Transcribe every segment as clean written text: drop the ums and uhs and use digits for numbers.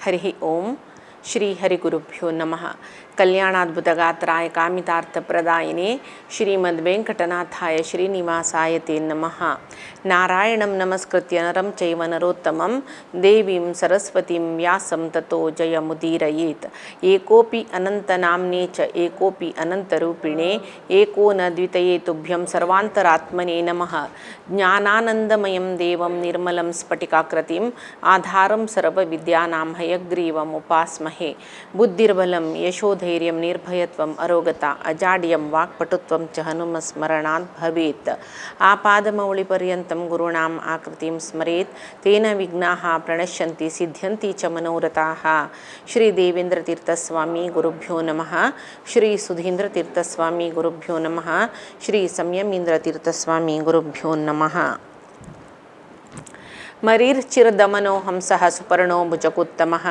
हरि ओम श्री हरिगुरुभ्यो नमः। कल्याणाद्भुतगात्राय कामितार्थप्रदायिने श्रीमद्वेंकटनाथाय श्रीनिवासाय ते नमः। नारायणं नमस्कृत्य नरं चैव नरोत्तमं देवीं सरस्वतीं व्यासं ततो जयमुदीरयेत्। एकोऽपि अनन्तनाम्ने च एकोऽपि अनन्तरूपिणे एको न द्वितये तुभ्यं सर्वान्तरात्मने नमः। ज्ञानानन्दमयं देवं निर्मलं स्फटिकाकृतिम् आधारं सर्वविद्यानां हयग्रीवम् उपास्महे। बुद्धिर्बलं यशोधैर्यं निर्भयत्वम् अरोगता अजाड्यं वाक्पटुत्वं च हनुमस्मरणात् भवेत्। आपादमौलिपर्यन्तं गुरूणाम् आकृतिं स्मरेत् तेन विघ्नाः प्रणश्यन्ति सिद्ध्यन्ति च मनोरथाः। श्री देवेन्द्रतीर्थस्वामी गुरुभ्यो नमः। श्री सुधीन्द्रतीर्थस्वामी गुरुभ्यो नमः। श्री संयमीन्द्रतीर्थस्वामी गुरुभ्यो नमः। मरीर्चिरदमनो हंसः सुपर्णो भुजकोत्तमः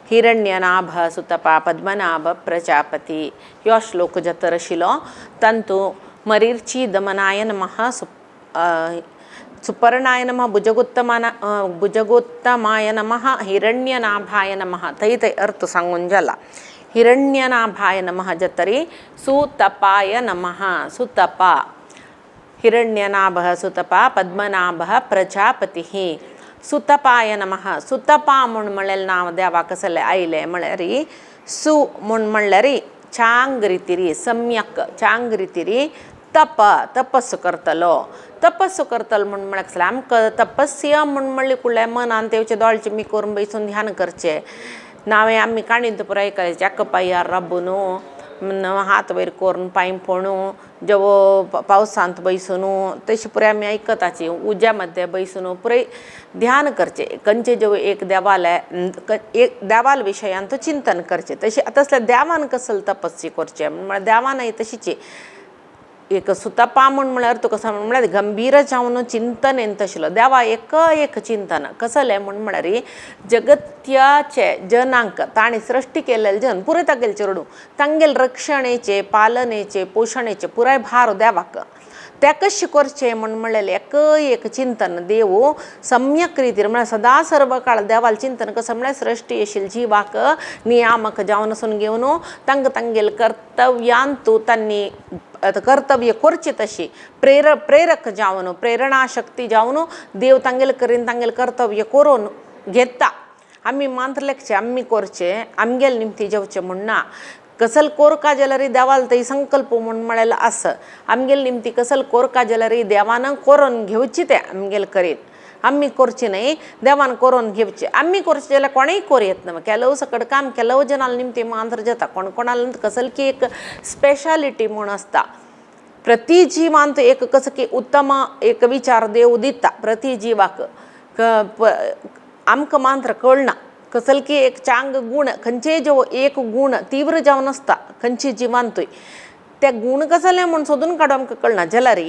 हिरण्यनाभ सुतपा पद्मनाभ प्रजापति। ह्यो श्लोक जतरशिलो तंतु मरीर्ची दमनाय नमः सुपर्णाय नमः भुजगोत्तमाय नमः हिरण्यनाभाय नमः। तै अर्थ सांगून जाला हिरण्यनाभाय नमः जतरी सुतपाय नमः सुतपा हिरण्यनाभः सुतपा पद्मनाभः प्रजापतिः सुतपाय नमः। सुतपा म्हणून म्हणलेलं नाव द्यावा कसले आईले म्हणल्यारी सु म्हणून म्हणल्यारी चांग रितिरी सम्यक चांग रितिरी तपस्सु करतलो तपस्सु करतल म्हणून म्हणक कसले आमकां तपस्या म्हणून म्हणली कुळ्ळे मनान तेवचे दोळचे मी करून बैसून ध्यान करचे नावे आम्ही काणीन पुरो ऐकायचे अक्क पायार रब्बून हात वयर करून पांय फोणू जेवो पावसांत बैसून तशी पुरे आमी ऐकताची उज्यामध्ये बैसून पुरे ध्यान करचे कंचे जेवो एक देवाल विशयांत चिंतन करचे तशी तसल्या देवान कसले तपस्या करचे म्हळ्यार देवानय तशीची एक सुतपा म्हळ्यार तुका म्हळ्यार गंभीर जावन चिंतन येन तशिलो देवा एक चिंतन कसले म्हळ्यार जगत्याचे जनांक ताणी सृष्टी केलेले जन पुरे तागेल चेडू तांगेल रक्षणेचे पालनेचे पोषणेचे पुराय भार देवाक त्या कशें करचें म्हणलेलें एक चिंतन देव सम्यक रितीन म्हळ्यार सदा सर्व काळ देवाल चिंतन कसं म्हळ्यार सृष्टी येशील जिवाक नियामक जावन वचून घेवन तांगेल कर्तव्यांतू तांणी कर्तव्य करची तशी प्रेरक जावन प्रेरणा शक्ती जावन देव तांगेल करीन तांगेल कर्तव्य करून घेता आमी मात्र लेखचे आमी करचे आमगेल निमती जेवचे म्हणना कसल कोर काजलरी देवाल तई संकल्प म्हणून म्हळेला आस आमगेल निमती कसल कोर काजलरी देवान करून घेवची ते आमगेल करीन आम्ही करची नाही देवान करून घेवचे आम्ही करचे जाल्यार कोणेय कोर येत ना केलो सकड काम केलो जनाल निमती मांत्र जाता कोणाला कसल की एक स्पेशालिटी म्हूण आसता प्रति जीवांत एक कसं की उत्तम एक विचार देव दिता प्रति जीवाक आमकां मात्र कळना कसल की एक चांग गुण खंयचे जो एक गुण तीव्र जावन आसता खंयची जिवांतूय त्या गुण कसले म्हूण सोदून काडूं आमकां कळना जाल्यार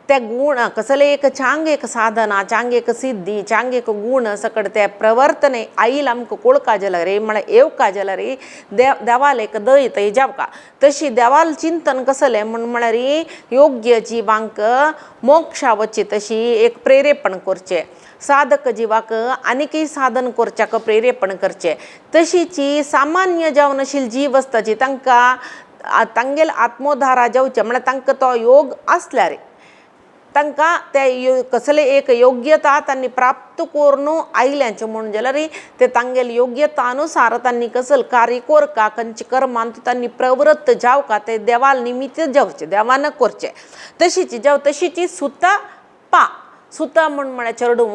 त्या गुण कसले एक चांग एक साधना चांग एक सिद्धी चांग एक गुण सकड ते प्रवर्तने आईल आमकां कळका जाल्यार म्हळ्यार येवका जाल्यार देवाल एक दयत जावका तशी देवाल चिंतन कसले म्हूण म्हळ्यार योग्य जिवांक मोक्षा वची तशी एक प्रेरेपण करचे साधक जिवाक आनीकय साधन करच्याक प्रेरेपण करचे तशीची सामान्य जावन आशिल्ली जीव आसताची तांकां तांगेल आत्मोद्धारा जावचे म्हळ्यार तांकां तो योग आसल्यार तांकां ते कसले एक योग्यता तांणी प्राप्त करून आयल्यांचे म्हणून जाल्यार ते तांगेल योग्यता अनुसार तांणी कसल कार्य करका खंयचे कर्मांत तांणी प्रवृत्त जावका ते देवाल निमित्त जावचे देवान करचे तशीची सुतपा सुत म्हळ्यार चेडू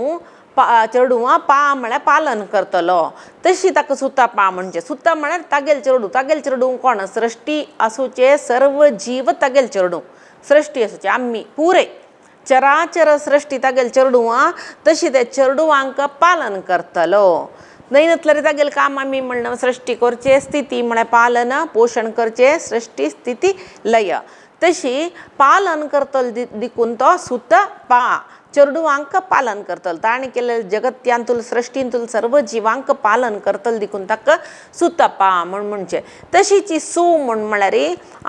पा म्हळ्यार पालन करतलो तशी ताका सुतपा म्हणजे सुत म्हळ्यार तागेल चेडू कोण सृष्टी आसूचे सर्व जीव तागेल चेडू सृष्टी आसूचे आम्ही पुरे चराचर सृष्टी तागेल चेडू तशी ते चेडूवांक पालन करतलो नाही नसल्यार तागेल काम आमी म्हणना सृष्टी करचे स्थिती म्हळ्यार पालन पोषण करचे सृष्टी स्थिती लय तशी पालन करतल देखून तो सुतपा चेडूवांक पालन करतल ताणी केलेले जगत्यांतूल सृष्टींतूल सर्व जिवांक पालन करतल देखून ताका सुतपा म्हणचे तशीची सु म्हळ्यार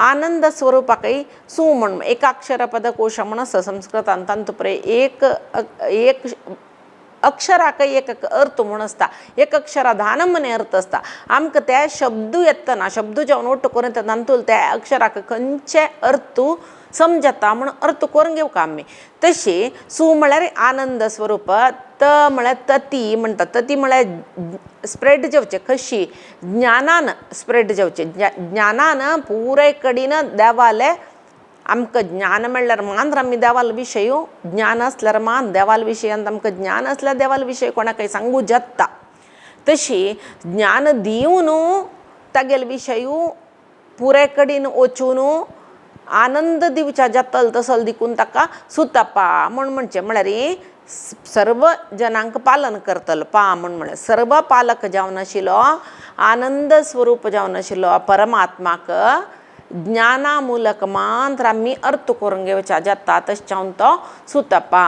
आनंद स्वरूपाकय सु म्हण एकाक्षर पदकोश म्हण संस्कृतांत तांतुपरे एक अक्षराक एक अर्थ म्हूण आसता एक अक्षराधान म्हणे अर्थ आसता आमकां ते शब्द येतना शब्द जेवन ओट्ट करून तातूंत त्या अक्षराक खंयचे अर्थ समजता म्हूण अर्थ करून घेवका आमी तशी सू म्हळ्यार आनंद स्वरूप त म्हळ्यार तती म्हणटा तती म्हळ्यार स्प्रेड जावचें कशी ज्ञानान स्प्रेड जावचें ज्ञानान पुराय कडेन देवाले आमकां ज्ञान म्हणल्यार मांद्र आमी देवाल विशय ज्ञान आसल्यार मान देवाल विशयांत आमकां ज्ञान आसल्यार देवाल विशय कोणाकय सांगू जत्ता तशी ज्ञान दिवन तागेले विशय पुराय कडेन वचून आनंद दिवच्या जतल तसल देखून ताका सुतपा म्हणचें म्हळ्यार सर्व जनांक पालन करतलो म्हळ्यार सर्व पालक जावन आशिल्लो आनंद स्वरूप जावन आशिल्लो परमात्माक ज्ञाना मूलक मात्र आमी अर्थ करून घेवच्या जाता तशें जावन तो सुतपा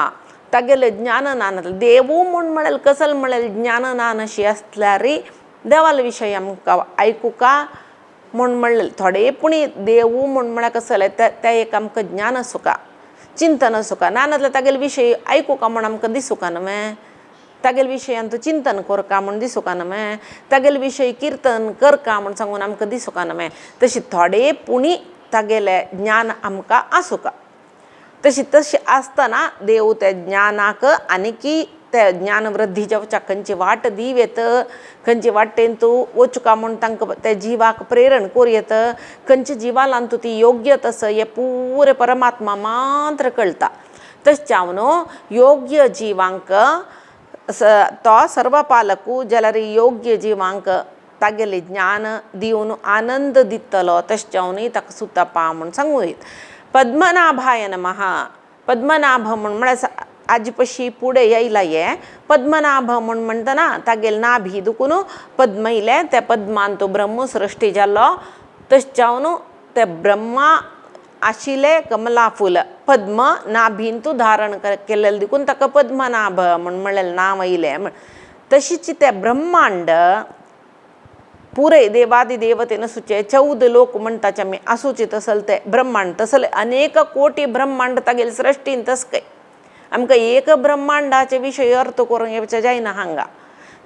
तागेले ज्ञान नान देवू म्हळ्यार कसल म्हळ्यार ज्ञान नान अशी आसल्यार देवाल विशय आमकां आयकुका म्हणलें थोडे पुणी देवू म्हळ्यार कसलें तें एक आमकां ज्ञान आसुका चिंतन आसुका ना नाजाल्यार तागेले विशय आयकुका म्हण आमकां दिसुका न्हय तागेले विशयांत चिंतन करका म्हण दिसुका न्हय तागेले विशय कीर्तन करका म्हण सांगून आमकां दिसुका न्हय तशी थोडे पुणी तागेले ज्ञान आमकां आसुका तशी आसतना देव त्या ज्ञानाक आनीकी ते ज्ञान वृद्धी जावच्या खंयची वाट दिवेत खंयची वाटेन तूं वचुका म्हूण तांकां त्या जिवाक प्रेरण कोरयेत खंयच्या जिवालान तूं ती योग्य तस हे पुरे परमात्मा मात्र कळटा तशें जावन योग्य जिवांक तो सर्व पालकू जाल्यार योग्य जिवांक तागेले ज्ञान दिवन आनंद दितलो तशें जावन ताका सुतपा म्हूण सांगूं येत पद्मनाभाय नमः पद्मनाभ म्हळ्यार आजी पशी पुढे येयला हे पद्मनाभ म्हणटना तागेले नाभी दुखून पद्म इलें त्या पद्मान तो ब्रह्म सृश्टी जाल्लो तशें जावन ते ब्रह्मा आशिल्ले कमला फूल पद्म नाभीन तूं धारण केलेलें देखून ताका पद्मनाभ म्हणलेलें नांव येयलें तशीच ते ब्रह्मांड पुरे देवादी देवतेन सुचे 14 लोक म्हणटाचे आमी आसूचे तसल ते ब्रह्मांड तसले अनेक कोटी ब्रह्मांड तागेले सृश्टीन तसके आमकां एक ब्रह्मांडाचे विशय अर्थ करूंक येवचे जायना हांगा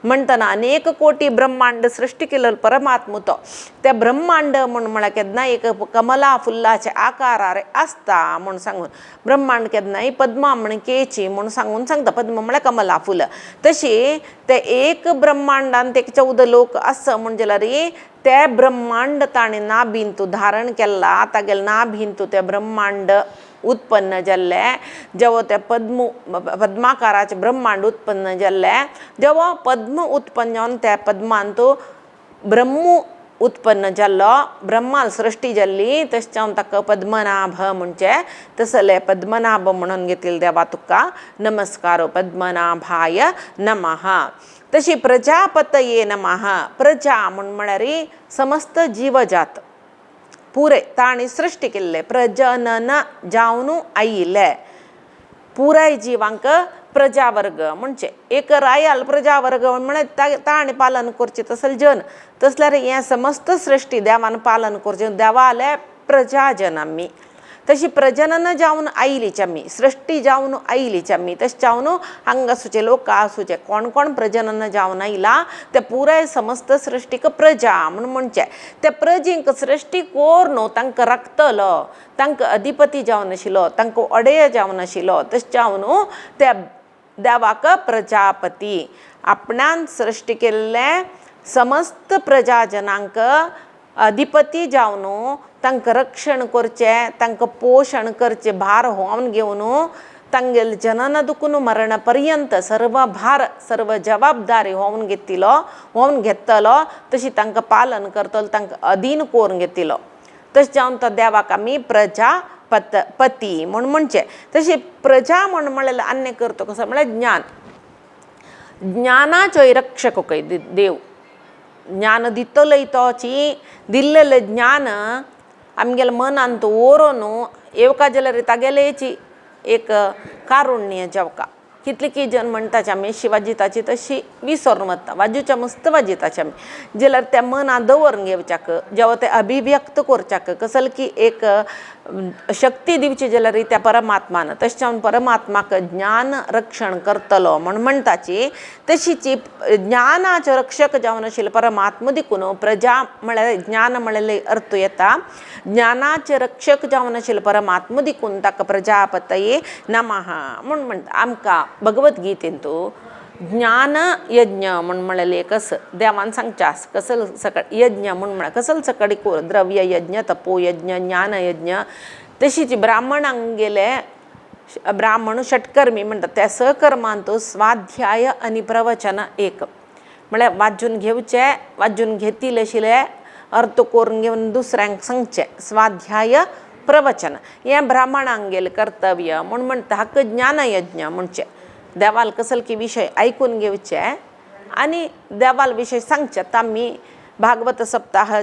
म्हणटना अनेक कोटी ब्रह्मांड सृश्टी केलेलो परमात्मो तो त्या ब्रह्मांड म्हळ्यार केन्नाय एक कमला फुल्लाचे आकारार आसता म्हूण सांगून ब्रह्मांड केन्नाय पद्मा म्हण केची म्हूण सांगून सांगता पद्म म्हळ्यार कमला फुल तशी ते एक ब्रह्मांडान ते 14 लोक आस म्हण जाल्यार ते ब्रह्मांड ताणें नाभीन तूं धारण केला तागेले नाभीन तूं ते ब्रह्मांड उत्पन्न जाल्ले जेवो ते पद्माकाराचे ब्रह्मांड उत्पन्न जाल्ले जेवो पद्म उत्पन्न जावन त्या पद्मान तो ब्रह्म उत्पन्न जाल्लो ब्रह्माल सृश्टी जाल्ली तशें जावन ताका पद्मनाभ म्हणचे तसले पद्मनाभ म्हणून घेतिल्ले देवा तुका नमस्कार पद्मनाभाय नमः तशी प्रजापतये नमः प्रजा म्हळ्यार समस्त जीवजात पुरे ताणी सृश्टी केल्ले प्रजनन जावन आयिल्ले पुराय जिवांक प्रजावर्ग म्हणजे एक रायाल प्रजावर्ग म्हळ्यार ताणें पालन करचें तसलें जन तसल्यार हें समस्त सृश्टी देवान पालन करचें देवाले प्रजाजन आमी तशी प्रजनन जावन आयलीच आमी सृश्टी जावन आयलीच आमी तशें जावन हांगा आसूचे लोक आसूचे कोण कोण प्रजनन जावन आयला ते पुराय समस्त सृश्टीक प्रजा म्हणचे त्या प्रजेक सृश्टी कोर न्हू तांकां राखतलो तांकां अधिपती जावन आशिल्लो तांकां अडेय जावन आशिल्लो तशें जावन त्या देवाक प्रजापती आपणान सृश्टी केल्ले समस्त प्रजाजनांक अधिपती जावन तांकां रक्षण करचें तांकां पोशण करचें भार होवन घेवन तांगेले जनन दुखून मरण पर्यंत सर्व भार सर्व जबाबदारी होवन घेतलो तशी तांकां पालन करतलो तांकां अधीन करून घेतिलो तशें जावन तो देवाक आमी पती म्हणचे तशी प्रजा म्हणलें अन्य करतो कसो म्हळ्यार ज्ञान ज्ञानाचो रक्षक कय देव ज्ञान दितलोय तोची दिल्लेलें ज्ञान आमगेल्या मनांत ओरोन येवका जाल्यार तागेलेची एक कारुण्य जावका कितले की जन म्हणटाचे आमी शिवाजी ताची तशी विसरून वता वाजूच्या मस्त वाजयताचे आमी जाल्यार त्या मनां दवरून घेवच्याक जेवा ते अभिव्यक्त करच्याक कसल की एक शक्ती दिवची जाल्यार त्या परमात्मान तशें जावन परमात्माक ज्ञान रक्षण करतलो म्हण म्हणटाची तशीची ज्ञानाचो रक्षक जावन आशिल्लो परमात्मा देखून प्रजा म्हळ्यार ज्ञान म्हळ्यार अर्थ येता ज्ञानाचे रक्षक जावन आशिल्लो परमात्मा देखून ताका प्रजापतये नमः म्हण म्हणटा आमकां भगवद्गीतेंतू ज्ञान यज्ञ म्हण म्हळेलें कस देवान सांगच्या कसल सकळ यज्ञ म्हण म्हळ्यार कसल सकळी कोर द्रव्य यज्ञ तपो यज्ञ ज्ञान यज्ञ तशीच ब्राह्मणांक गेले ब्राह्मण षटकर्मी म्हणटात त्या सकर्मांतू स्वाध्याय आनी प्रवचन एक म्हळ्यार वाजून घेवचे वाजून घेतील आशिल्ले अर्थ करून घेवन दुसऱ्यांक सांगचे स्वाध्याय प्रवचन हें ब्राह्मणांक गेले कर्तव्य म्हण म्हणटा हाका ज्ञान यज्ञ म्हणचे देवाल कसल की विषय ऐकून घेवचे आनी देवाल विषय सांगचे आमी भागवत सप्ताह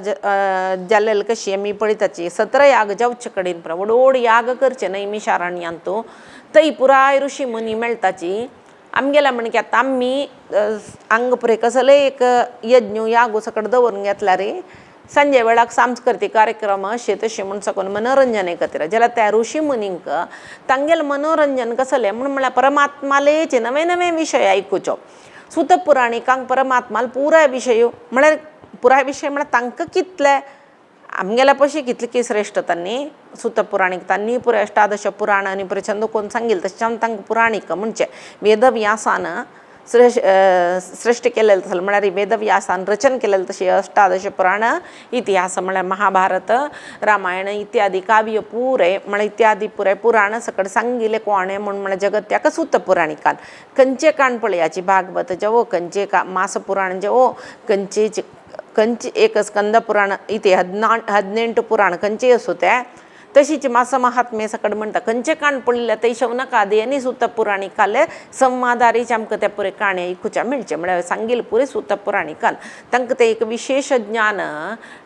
जाल्लेले कशी आमी पळयताची 17 याग जावचे कडेन व्हड याग करचे नैमिशारण्यांतू थंय पुराय ऋषी मुनी मेळटाची आमगेल्या म्हणके आतां आमी हांगा पळय कसले एक यज्ञ यागो सकट दवरून घेतला रे संजे वेळाक सांस्कृतीक कार्यक्रम अशे तशे म्हण सकून मनोरंजने खातीर जाल्यार त्या ऋषी मुनींक तांगेलें मनोरंजन कसलें म्हण म्हळ्यार परमात्मालेचे नवे नवे विशय आयकुच्यो सुत पुराणिकांक परमात्माल पुराय विशय म्हळ्यार तांकां कितले आमगेल्या पशी कितले की श्रेष्ठ तांणी सुत पुराणीक तांणी पुराय अष्टादश पुराण आनी पुराय छंद कोण सांगिल्ले तशें जावन तांकां पुराणीक म्हणचे वेदव्यासान सृष्टी केलेलं तसं म्हळ्यार वेदव्यासान रचन केलेलं तशी अष्टादश पुराण इतिहास म्हळ्यार महाभारत रामायण इत्यादी काव्य पुरे म्हळ्यार इत्यादी पुराय पुराण सकट सांगिल्ले कोणे म्हण म्हळ्यार जगत्याक सुत पुराणिकान खंयचे काण पळयाची भागवत जेवो खंयचे मास पुराण जेवो खंयचे एक स्कंद पुराण इथे 18 पुराण खंयचे असो ते तशीच मास महात्म्य सकट म्हणटा खंयचे काण पळयल्या ते शौनकादी आनी सुत पुराणिकाले संवादारीचे आमकां ते पुरे काणे आयकुच्या मेळचे म्हळ्यार सांगिल्ले पुरे सुत पुराणिकान तांकां ते एक विशेष ज्ञान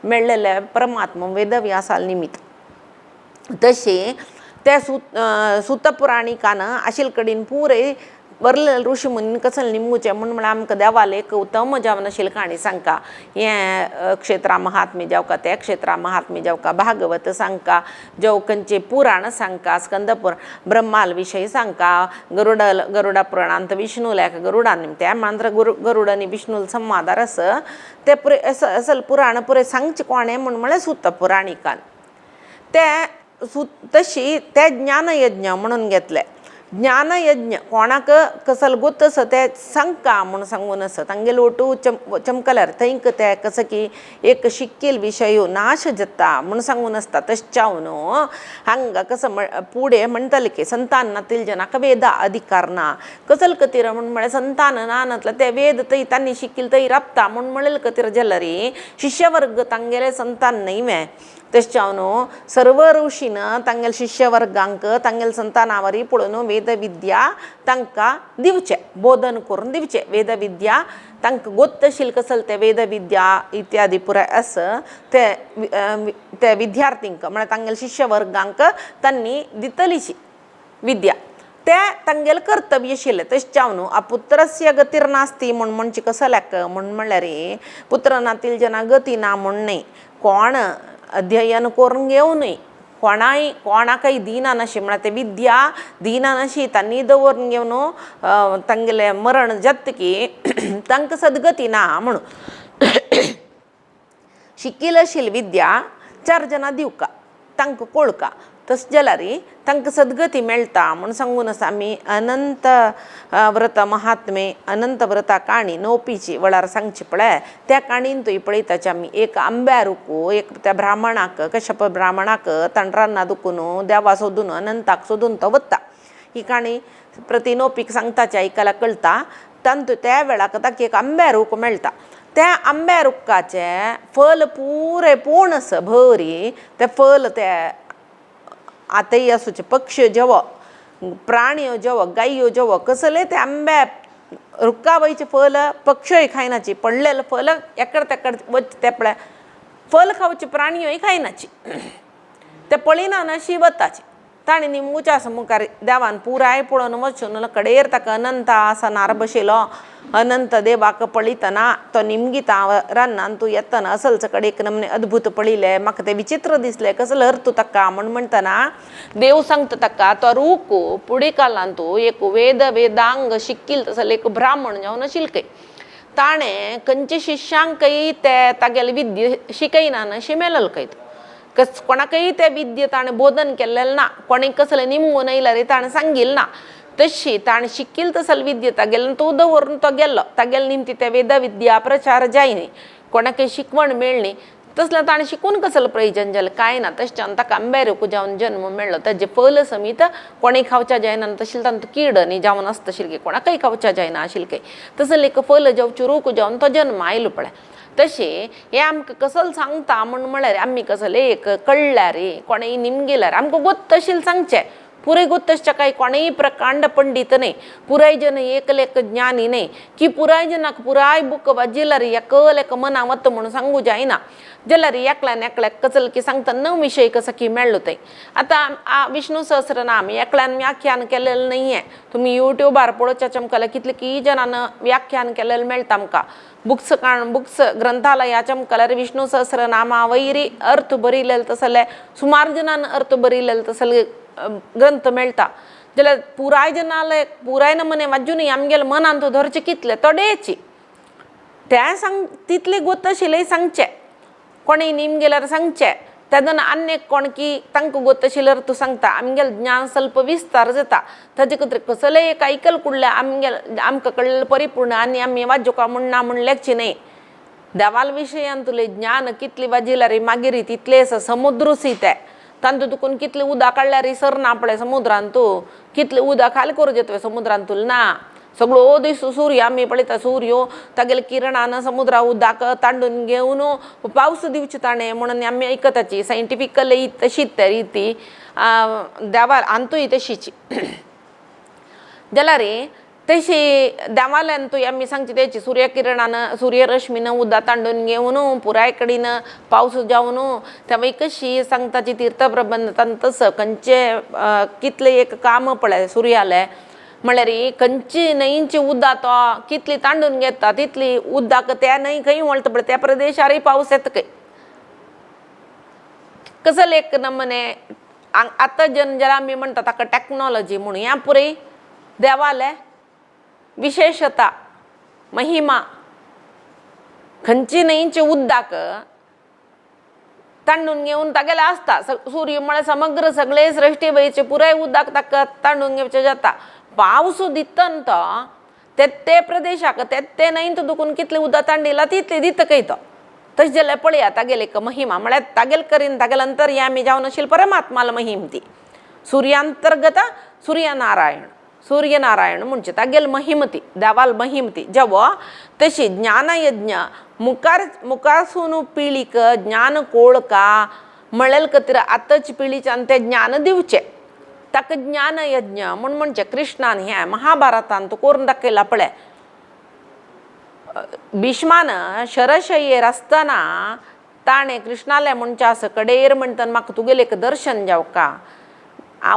मेळ्ळेले परमात्मा वेदव्यासाल निमित्त तशें त्या सुत पुराणिकान आशिल्ले कडेन पुरे वरले ऋषी मुनीन कसले निमूचे म्हण म्हळ्यार आमकां देवाल एक उत्तम जावन आशिल्ली काणी सांगता हें क्षेत्रा महात्म्य जावका ते क्षेत्रा महात्म्य जावका भागवत सांगता जो खंयचे पुराण सांगता स्कंद पुराण ब्रह्माल विशय सांगता गरुडा पुराणांत विष्णू लेख गरुडान त्या मात्र गरुड आनी विष्णू संवादार आस ते पुरे असल पुराण पुरे सांगचे कोणे म्हण म्हळ्यार सुत पुराणिकान ते तशी ते ज्ञानयज्ञ म्हणून घेतले ज्ञानयज्ञ कोणाक कसल गोत आसा ते सांगता म्हूण सांगून आसा तांगेले ओटू चमकल्यार थंयक ते कसं की एक शिक्कील विशय नाश जाता म्हूण सांगून आसता तशें जावन हांगा कसं पुढे म्हणटले की संतान नातील जनाक वेदा अधिकार ना कसल खातीर म्हूण म्हळ्यार संतान ना नातले ते वेद थंय तांणी शिकिल्ले थंय राबता म्हूण म्हणलेले खातीर जाल्यार शिष्यवर्ग तांगेले संतान न्हय तशें जावन सर्व ऋषीन तांगेले शिष्यवर्गांक तांगेले संतानावरी पळोवन वेदविद्या तांकां दिवचे बोधन करून दिवचे वेदविद्या तांकां गोत आशिल्ले कसल ते वेदविद्या इत्यादी पुराय आस ते विद्यार्थींक म्हळ्यार तांगेले शिष्यवर्गांक तांणी दितलीशी विद्या ते तांगेलें कर्तव्य आशिल्लें तशें जावन अपुत्रस्य गतीर नास्ती म्हण म्हणचे कसल्याक म्हण म्हळ्यार पुत्र नातील जना गती ना म्हण न्हय कोण अध्ययन करून घेवनय कोणाकय दिना नाशी म्हळ्यार ते विद्या दिना नाशी तांणी दवरून घेवन तांगेलें मरण जातकी तांकां सदगती ना म्हणून शिकिल आशिल्ली विद्या 4 जाणां दिवका तांकां कळका तशें जाल्यार तांकां सदगती मेळटा म्हूण सांगून आसा आमी अनंत व्रत महात्मे अनंत व्रता काणी नोपीची वळार सांगची पळय त्या काणीन तुवें पळयताचे आमी एक आंब्या रुकू एक त्या ब्राह्मणाक कश्यप ब्राह्मणाक तंड्रांना दुखून देवा सोदून अनंताक सोदून तो वता ही काणी प्रति नोपीक सांगताचे आयकल्यार कळटा तांतू त्या वेळाक ताका एक आंब्या रूख मेळटा त्या आंब्या रुखाचे फल पुरे पोण आसा भरी ते फल ते आतांय आसूचे पक्षी जेवो प्राण्यो जेवो गायो जेवो कसले ते आंब्या रुखा वयचे फल पक्षय खायनाची पडलेले फल एकडे तेकडे वच ते पळय फल खावचे प्राण्योय खायनाची ते पळिना अशी वताची ताणी निमूच्या मुखार देवान पुराय पळोवन वचून कडेर ताका अनंत आसनार बशिलो. अनंत देवाक पळयतना तो निमगीता रानान तूं येतना असलच कडेक नमने अद्भुत पळयले. म्हाका ते विचित्र दिसले, कसलो अर्थ ताका म्हणटना देव सांगता ताका तो रूक पुढे कालान तूं एक वेदांग शिकिल तसले एक ब्राह्मण जावन आशिल्ले. ताणें खंयचे शिष्यांकय ते तागेले विद्य शिकयना शिमेलल कैत कोणाकय ते विद्य ताणें बोधन केल्लें ना. कोणी कसलें निमून येयला रे ताणें सांगिल्लें ना. तशी ताणें शिकिल तसल विद्य तागेलें तो दवरून तो गेल्लो. तागेले निमती ते वेद विद्या प्रचार जायनी, कोणाकय शिकवण मेळ्ळी. तसलें ताणें शिकून कसलें प्रयोजन जालें? कांय ना. तशें ताका आंबेरूक जावन जन्म मेळ्ळो. ताजे फल समीत कोणीय खावच्या जायना. तशें तांकां कीड न्ही जावन आसता आशिल्ली, कोणाकय खावच्या जायना आशिल्ले. तसलें एक फल जावचें रूक जावन तो जन्म आयलो पळय. तशें हें आमकां कसलें सांगता म्हळ्यार आमी कसलें एक कळ्ळ्या रे, कोणेय निमगेल्यार आमकां गोत्त आशिल्लें सांगचें. पुराय गोत्त आसचें काय कोणेय प्रकांड पंडित न्ही, पुराय जन एकलेक ज्ञानी न्ही की पुराय जनाक पुराय बूक वाजिल्यार एकलेक मना वता म्हणून सांगू जायना. जाल्यार एकल्यान एकल्याक कसलें की सांगता न विशय कसो की मेळ्ळो थंय. आतां विष्णू सहस्रनाम एकल्यान व्याख्यान केलेलें नाहीये. तुमी युट्यूबार पळोवचें चमकल्यार कितले की जनान व्याख्यान केलेलें मेळटा आमकां. बुक्स ग्रंथालयाच्या मुखार विष्णू सहस्रनामा वैरी अर्थ बरयलेले तसले सुमार जनान अर्थ बरयलेले तसले ग्रंथ मेळटा. जाल्यार पुराय जनाले पुराय नमने वाजून आमगेले मनान तो धरचें कितले थोडेची ते सांग तितले गोत आशिल्लें सांगचें. कोणेय निम गेल्यार सांगचें. तेदन आनी कोण की तांकां गोत आशिल्ल्यार तूं सांगता. आमगेलें ज्ञान स्वल्प विस्तार जाता. ताजे खातीर कसलें एक आयकल कुडलें आमकां कळ्ळें परिपूर्ण आनी आमी वाजोवपा म्हणना म्हण लेखचें न्ही. देवाल विशयान तुलें ज्ञान कितलें वाजिल्यार मागीर तितलेंच समुद्रूसी ते तांतूं तुकून कितलें उदक काडल्यार सरना पळय समुद्रांत तूं कितलें उदक खाली करूं येता समुद्रांत तुला ना. सगळो दीस सूर्य आमी पळयता सूर्य तागेले किरणान समुद्रा उदक तांडून घेवन पावस दिवचें ताणें म्हणून आमी आयकताची. सायंटिफिकली तशीच ते रिती देवार आंतूय तशीच. जाल्यार तशी देवाल्यान तूं आमी सांगची तेची सूर्यकिरणान सूर्यरश्मीन उदक तांडून घेवन पुराय कडेन पावस जावन तेव्हा कशी सांगताची तीर्थ प्रबंधान तसं खंयचे कितलें एक काम पळय सूर्याले म्हळ्यार खंयची न्हंयची उदक तो कितली तांडून घेता तितली उदक त्या न्हंय खंय वळटा पळय त्या प्रदेशारय पावस येता खंय. कसले एक नमने आतां जाल्यार आमी म्हणटा ताका टॅक्नॉलॉजी म्हणून ह्या पुरय देवाले विशेषता महिमा खंयची न्हंयचे उदक तांडून घेवन तागेले आसता. सूर्य म्हळ्यार समग्र सगळे सृश्टी वयचे पुराय उदक ताका तांडून घेवचें जाता. पावस दितन तो ते प्रदेशाक ते न्हंयत दुखून कितलें उदक तांडिला तितलें दिता खंय तो. तशें जाल्यार पळया तागेले एक महिमा म्हळ्यार तागेले करीन तागेले अंतर्यामी जावन आशिल्ली परमात्माला महिम ती. सूर्यांतर्गत सूर्यनारायण म्हणजे तागेल महिम ती देवाल महिम ती जेवो. तशी ज्ञानयज्ञ मुखारसून पिळीक ज्ञान कोळका म्हळेल खातीर आतांच्या पिळीच्यान ते ज्ञान दिवचें. ताका ज्ञानयज्ञ म्हणजे कृष्णान ह्या महाभारतान तो करून दाखयला पळय. भीष्मान शरशय्येर आसतना ताणें कृष्णाले म्हणच्या आस कडेर म्हणटन म्हाका तुगेलें एक दर्शन जावका.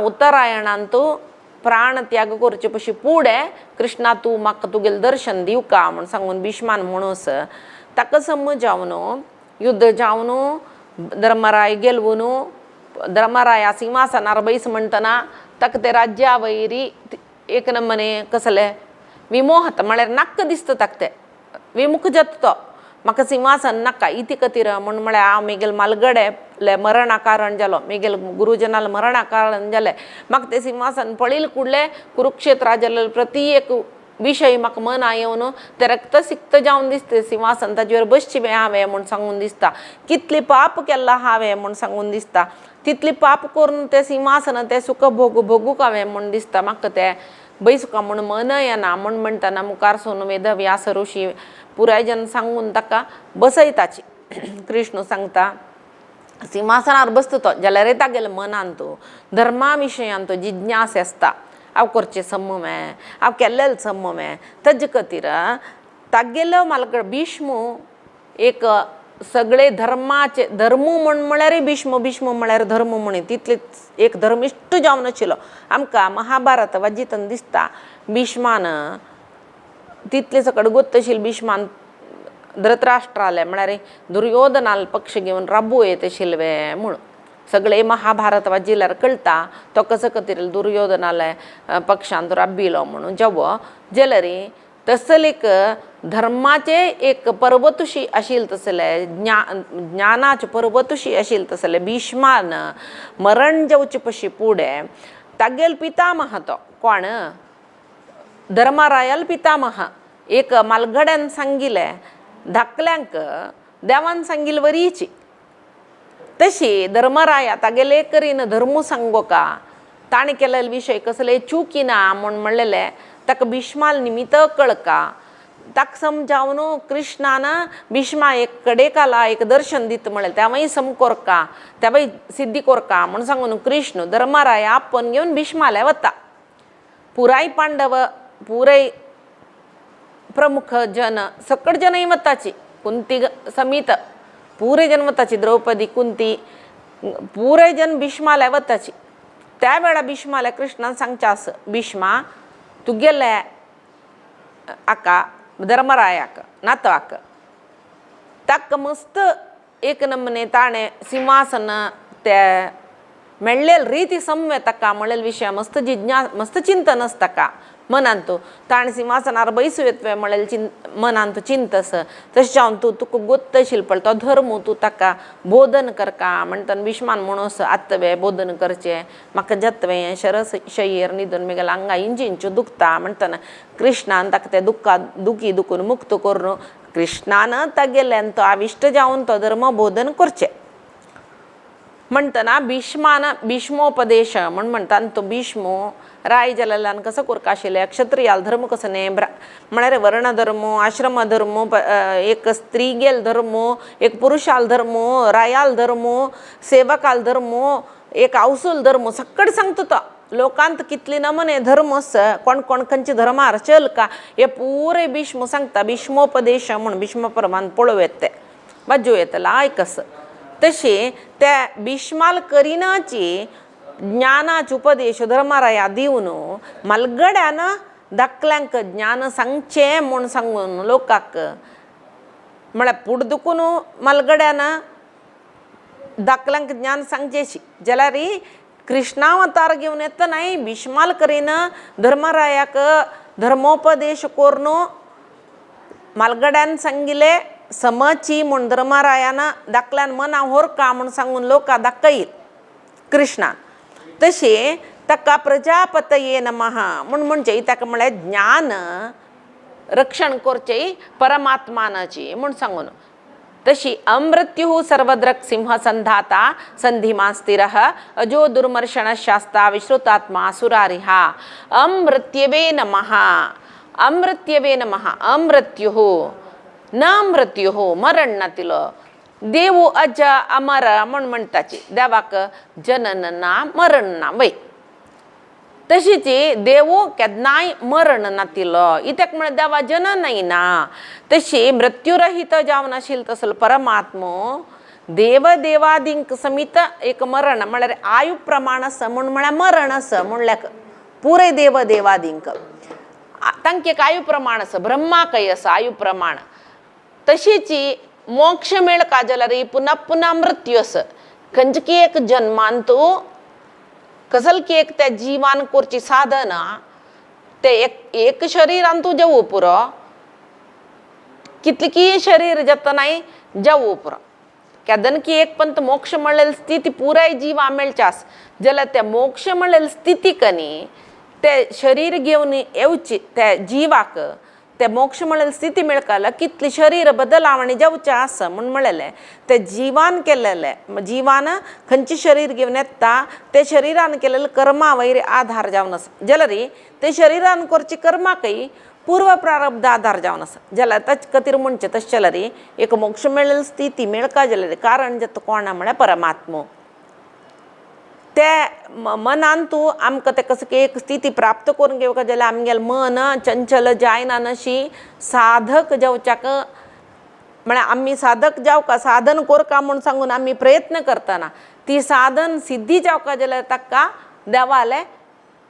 उत्तरायणान तूं प्राण त्याग करचे पशी फुडें कृष्णा तूं म्हाका तुगेलें दर्शन दिवका म्हण सांगून भीष्मान म्हणूस ताका सम जावन युद्ध जावन धर्मराय गेलवून धर्मराया सिंहासनार बैस म्हणटना ताका ते राज्या वयरी एक नमने कसले विमोहत म्हळ्यार नाक्क दिसता ताका ते विमुख जाता तो. म्हाका सिंहासन नाका इती खातीर म्हळ्यार हांव मेगेल मालगडे मरणा कारण जालो मेगेल गुरुजनाल मरणा कारण जालें. म्हाका तें सिंहासन पळयलें कुडलें कुरुक्षेत्रा जाल्यार प्रती एक विशय म्हाका मना येवन ते रक्तसिक्त जावन दिसता. सिंहासन ताजेर बसचें हांवें म्हूण सांगून दिसता. कितली पाप केला हांवें म्हूण सांगून दिसता. तितली पाप करून तें सिंहासन तें सुख भोगूंक हांवें म्हूण दिसता. म्हाका तें बैसुका म्हूण मन येना म्हूण म्हणटना मुखार सोन वेद व्यास ऋषी पुराय जन सांगून ताका बसयताची. कृष्ण सांगता सिंहासनार बसता तो जाल्यार तागेले मनान तो धर्मा विशयान तो जिज्ञास आसता. हांव करचें सम्ममे हांव केल्लें सम्ममे. ताजे खातीर तागेलो मालगड भीष्म एक सगळे धर्माचे धर्मू म्हळ्यार भीष्म भीष्म म्हळ्यार धर्म म्हणे तितले एक धर्मिष्ट जावन आशिल्लो आमकां महाभारत वाचितना दिसता भीष्मान तितले सकट गोत्त आशिल्ले भीष्मान धृतराष्ट्राले म्हळ्यार दुर्योधनाल पक्ष घेवन राबू येत आशिल्ले म्हूण सगळे महाभारत वाचिल्यार कळटा तो कसो खातीर दुर्योधनाले पक्षांत राबिलो म्हणून जेवो जाल्यार तसले एक धर्माचे एक पर्वतुशी आशिल्ले तसले ज्ञानाचे पर्वतुशी आशिल्ले तसले भीष्मान मरण जावचे पशी फुडें तागेल पितामह तो कोण धर्मरायाल पितामह एक मालगड्यान सांगिले धाकल्यांक देवान सांगिल्ली वरीची तशी धर्मराया तागेले करीन धर्मू सांगो का ताणें केलेले विशय कसले चुकी ना म्हूण म्हणलेले ताका भीष्माल निमित्त कळका ताका समजावन कृष्णान भीष्मा एक कडेकाला एक दर्शन दित म्हणलें तेवय सम कोरका तेवय सिद्धी कोरका म्हूण सांगून कृष्ण धर्मराया आपण घेवन भीष्माले वता पुराय पांडव पुराय प्रमुख जन सकट जनय वताची कुंती समीत पुरे जन वताची द्रौपदी कुंती पुरे जन भीष्माले वताची त्या वेळा भीष्माले कृष्णान सांगचा भीष्मा तू गेले आका धर्मरायाक नातवाक ताका मस्त एक नमने ताणें सिंहासन ते मेळ्ळेले रीती समवे ताका म्हणलेले विशय मस्त चिंतन आसता ताका मनांतू ताणें सिंहासनार बैसू येतवे म्हणलेले मनांतू चिंतस तशें जावन तुका गोत्त आशिल्लो पळय तो धर्म तूं ताका बोधन करका म्हणटना भीष्मान म्हणूस आत्तवे बोधन करचें म्हाका जत्वें शरस शयेर न्हिदून म्हगेल्या आंगा इंचू दुखता म्हणटना कृष्णान ताका ते दुखी दुखून मुक्त करून कृष्णान तागेल्यान तो आविश्ट जावन तो धर्म बोधन करचें म्हणटना भीष्मान भीष्मोपदेश म्हणटा तो भीष्मो राय जाल्यान कसो करता आशिल्ले क्षत्रियाल धर्म कसो न्ही म्हळ्यार वर्ण धर्म आश्रम धर्म एक स्त्री गेल धर्म एक पुरुषाल धर्म रायाल धर्म सेवकाल धर्म एक औसूल धर्म सकट सांगता तो लोकांत कितले नमने धर्म कोण कोण खंयचे धर्मार चल का हे पुरे भीष्म सांगता भीष्मोपदेश म्हूण भीष्म परमान पळोव येता ते वाजो येतला आयकस तशें त्या भीष्माल करिनाची ज्ञानाचे उपदेश धर्मराया दिवन मलगड्यान धाकल्यांक ज्ञान सांगचें म्हूण सांगून लोकांक म्हळ्यार फुड दुखून मलगड्यान धाकल्यांक ज्ञान सांगचेशी जाल्यार कृष्णा अवतार घेवन येता न्हय भीष्माल करीन धर्मरायाक धर्मोपदेश करून मलगड्यान सांगिल्ले समची म्हूण धर्मरायान धाकल्यान मना व्हरका म्हूण सांगून लोकां दाखयली कृष्णान तशें ताका प्रजापतये नमः म्हूण म्हणजे ताका म्हळ्यार ज्ञान रक्षण करचें परमात्मानाची म्हूण सांगून तशी अमृत्युः सर्वद्रक् सिंह संधाता संधिमा स्थिरः अजो दुर्मर्षण शास्ता विश्रुतात्मा सुरारिहा अमृत्यवे नमः अमृत्यवे नमः अमृत्युः न मृत्युः मरण नातिलो देव अज अमर म्हूण म्हणटाची देवाक जनन ना मरण ना वय तशीच देव केन्नाय मरण नातिलो इत्याक म्हळ्यार देवा जननय ना तशी मृत्युरहित जावन आशिल्लो तसलो परमात्मो देव देवादींक समीत एक मरण म्हळ्यार आयु प्रमाण आसा म्हूण म्हळ्यार मरण आसा म्हणल्यार पुरे देव देवादींक तांकां एक आयु प्रमाण आसा ब्रह्माकय आसा आयु प्रमाण तशीच मोक्ष मेळ का जाल्यार पुन्हा पुन्हा मृत्यू आसा खंयची एक जन्मांत कसलकी एक त्या जीवान करची साधना ते एक शरीरान तूं जेवू पुरो कितली शरीर जतनाय जेवू पुरो केदन की एक पंत मोक्ष मेळ्ळेली स्थिती पुराय जिवा मेळच्यास जाल्यार त्या मोक्ष मेळ्ळेली स्थितीक न्ही ते शरीर घेवन येवची त्या जिवाक ते मोक्ष मेळ्ळेली स्थिती मेळकाला कितली शरीर बदलावणी जावचें आसा म्हूण म्हळेलें ते जिवान केलेले जिवान खंयचें शरीर घेवन येता ते शरिरान केलेले कर्मा वयर आधार जावन आसा जाल्यार ते शरिरान करची कर्माकय पूर्व प्रारब्ध आधार जावन आसा जाल्यार ताचे खातीर म्हणचें तशें जाल्यार एक मोक्ष मेळ्ळेली स्थिती मेळका जाल्यार कारण जाता कोणा म्हळ्यार परमात्मो ते मनान तूं आमकां ते कसं एक स्थिती प्राप्त करून घेवका जाल्यार आमगेलें मन चंचल जायना नशी साधक जावच्याक म्हणजे आम्ही साधक जाव का साधन कोर का म्हणून सांगून आम्ही प्रयत्न करताना ती साधन सिद्धी जाव का ज्याला तक्का देवाले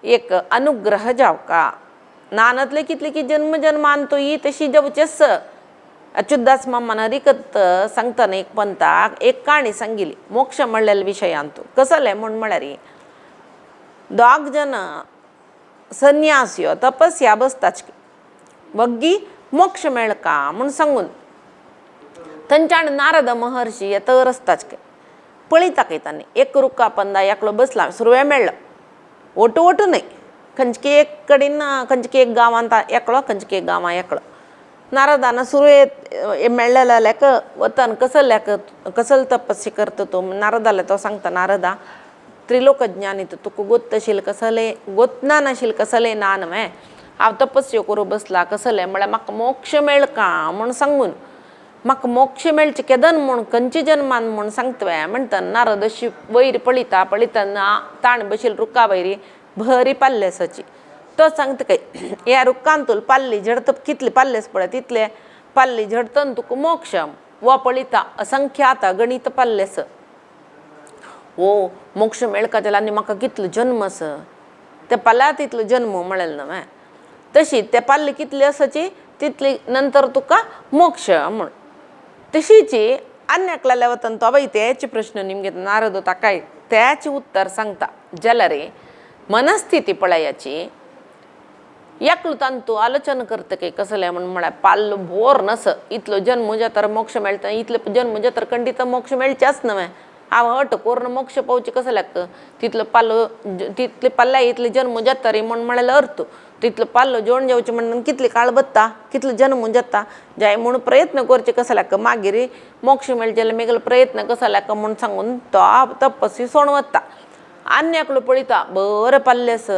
एक अनुग्रह जाव का नानतले कितले की जन्म जन्मांतो ही तशी जवचेस अच्युतदास मामान हरिकत सांगताना एक पंथाक एक काणी सांगिली मोक्ष म्हणलेल्या विषयांतो कसले म्हण म्हळ्यारी दोग जन संन्यासियो तपस्या बसताच वग्गी मोक्ष मेळका म्हण सांगून थंचाण नारद महर्षी येतं रस्ताच काय पळीता काही त्यांनी एक रुक्का पंदा एकलो बसला सुरवे मेळलं ओटू ओटू नाही खंचकी एक कडेन खंचकी एक गावांत एकलो खंचकी एक गांवां एकलो नारदानं सुरवे मेळलेला लेक वतन कसं लेक कसल तपस्से करता तो नारदाला तो सांगता नारदा त्रिलोकज्ञानी तर तुका गोत्तशील कसले गोतना नाशील कसले ना नव्हे हांव तपस्यो करू बसला कसले म्हळ्यार म्हाका मोक्ष मेळका म्हूण सांगून म्हाका मोक्ष मेळचे केदन म्हूण खंयचे जन्मान म्हूण सांगतवे म्हणटा नारद अशी वयर पळयता पळयतना ताण बशील रुक्का वयरी भरी पाल्लेसाची तो सांगता काय ह्या रुक्कान तुला पाल्ली झडत कितले पाल्लेस पळय तितले पाल्ली झडतन तुका मोक्ष वो पळयता असंख्यात गणित पाल्लेस ओ मोक्ष मेळका जाल्यार आनी म्हाका कितलो जन्म आस ते पाल्या तितलो जन्म म्हळेल न्हय तशी ते पाल्ली कितली आसाची तितली नंतर तुका मोक्ष म्हण तशीची अन्याकल्या वतन तो बाई तेचे प्रश्न निमगे नारद ताकाय त्याचे उत्तर सांगता जाल्यार मनस्थिती पळयाची एकलो तांतू आलोचन करता काही कसले म्हण म्हळ्यार पाल्लो बोर नस इतलो जन्म जातर मोक्ष मेळटा इतले जन्म जातर खंडित मोक्ष मेळचेच न्हय हांव हट कोर्ण मोक्ष पावचे कसं लागतं तितलो पाल्लो तितले पाल्ल्या इतले जन्म जाता म्हण म्हळ्यार अर्थ तितलो पाल्लो जोडून जेवचे म्हणून कितले काळ बत्ता कितलो जन्म जाता जाय म्हूण प्रयत्न करचे कसं लागता मागीर मोक्ष मेळचे जाल्यार मेगलो प्रयत्न कसो लागता म्हूण सांगून तो तपस्वी सोण वता आन्याकलो पळयता बरें पाल्लेस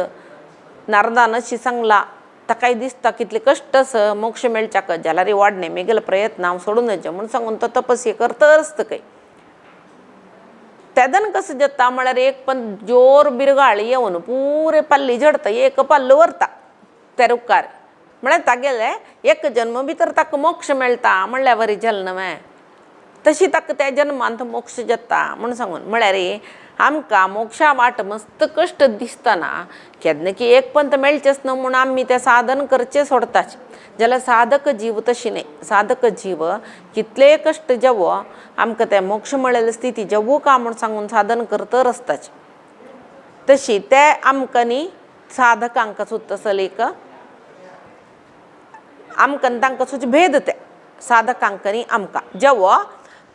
नारदान अशी सांगला ताकाय दिसता कितले कश्ट आस मोक्ष मेळच्याक जाल्यार वाडणे मेगलो प्रयत्न हांव सोडून वचें म्हूण सांगून तो तपस्ये करता आसता काय तेदन कसं जाता म्हळ्यार एक पण जोर बिरगाळ येवन पुरे पाल्ली झडता एक पाल्लो व्हरता ते रुक्कार म्हळ्यार तागेले एक जन्म भितर ताका मोक्ष मेळटा म्हणल्यार बरी जल न्हय तशी ताका त्या जन्मांत मोक्ष जाता म्हूण सांगून म्हळ्यार आमकां मोक्षा वाट मस्त कश्ट दिसतना केन्ना की एक पंत मेळचेच न्हय म्हूण आमी तें साधन करचें सोडताच जाल्यार साधक जीव तशी न्हय साधक जीव कितले कश्ट जेवो आमकां तें मोक्ष मेळिल्ली स्थिती जेवू का म्हूण सांगून साधन करत आसताच तशी ते आमकां न्ही साधकांक सुद्दां एक आमकां तांकां सुद्दां भेद ते साधकांक न्ही आमकां जेवो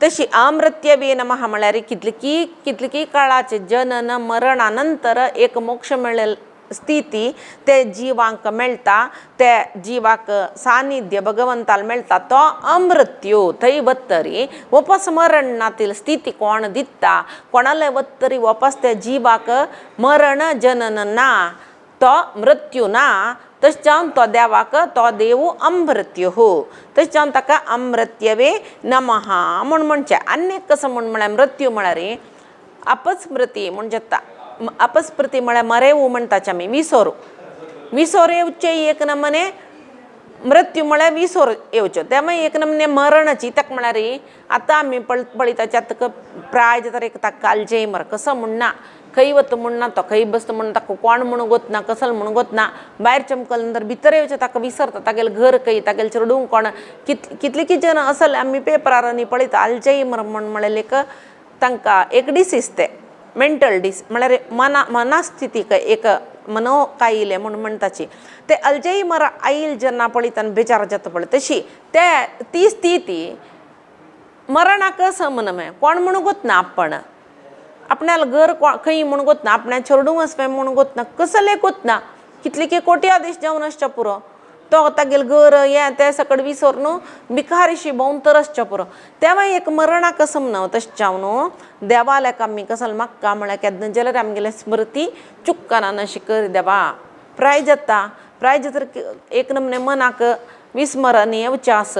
तशी अमृत्यवे नमः म्हळ्यार कितले की काळाचे जनन मरणानंतर एक मोक्ष मेळेल स्थिती ते जिवांक मेळटा ते जिवाक सानिध्य भगवंताल मेळटा तो अमृत्यू थंय वतरी वापस मरणातील स्थिती कोण दिता कोणाले वतरी वापस त्या जिवाक मरण जनन ना तो मृत्यू ना तशें तो देवाक तो देव अमृत्यु तशें ताका अमृत्यवे नमः म्हूण म्हणचे आनीक कसं म्हळ्यार मृत्यू म्हळ्यार अपस्मृती म्हण जाता अपस्मृती म्हळ्यार मरेवू म्हणटाचे आमी विसोर येवचे एक नमने मृत्यू म्हळ्यार विसोर येवच्यो तेव्हा एक नमने मरणाची ताका म्हळ्यार आतां आमी पळयताचे आतां प्राय जाता एक ताका अल्झायमर कसो म्हणना खंय वता म्हणना तो खंय बसता म्हणून ताका कोण म्हणून गोतना कसल म्हणून गोतना भायर चमकल नंतर भितर येवचें ताका विसरता तागेलें घर खंय तागेलें चेडूं कोण कितले की जन असले आमी पेपरार न्ही पळयता अल्झायमर म्हळ्यार एक तांकां एक डिसीज ते मेंटल डिस म्हळ्यार मनस्थिती एक मनोकायिले म्हणून म्हणटाची ते अल्झायमर आईल जेन्ना पळयतना बेजार जाता पळय तशी ती स्थिती मरणाक समनमे कोण म्हणून गोतना आपणाला घर खंय म्हणून गोतना आपणा चेडूं आसपा म्हणून गोतना कसले गोतना कितले की कोट्याधीश जावन आसचे पुरो तो तागेलें घर हें तें सकट विसर न्हू भिकारीशी भोंवन तर आसचे पुरो तेव्हा एक मरणाक समन तशें जावन न्हू देवाल्याक आमी कसल म्हाका म्हळ्यार केन्ना जाल्यार आमगेले स्मृती चुक्कना अशी कर देवा प्राय जाता तर एक नमने मनाक विस्मरण येवचें आस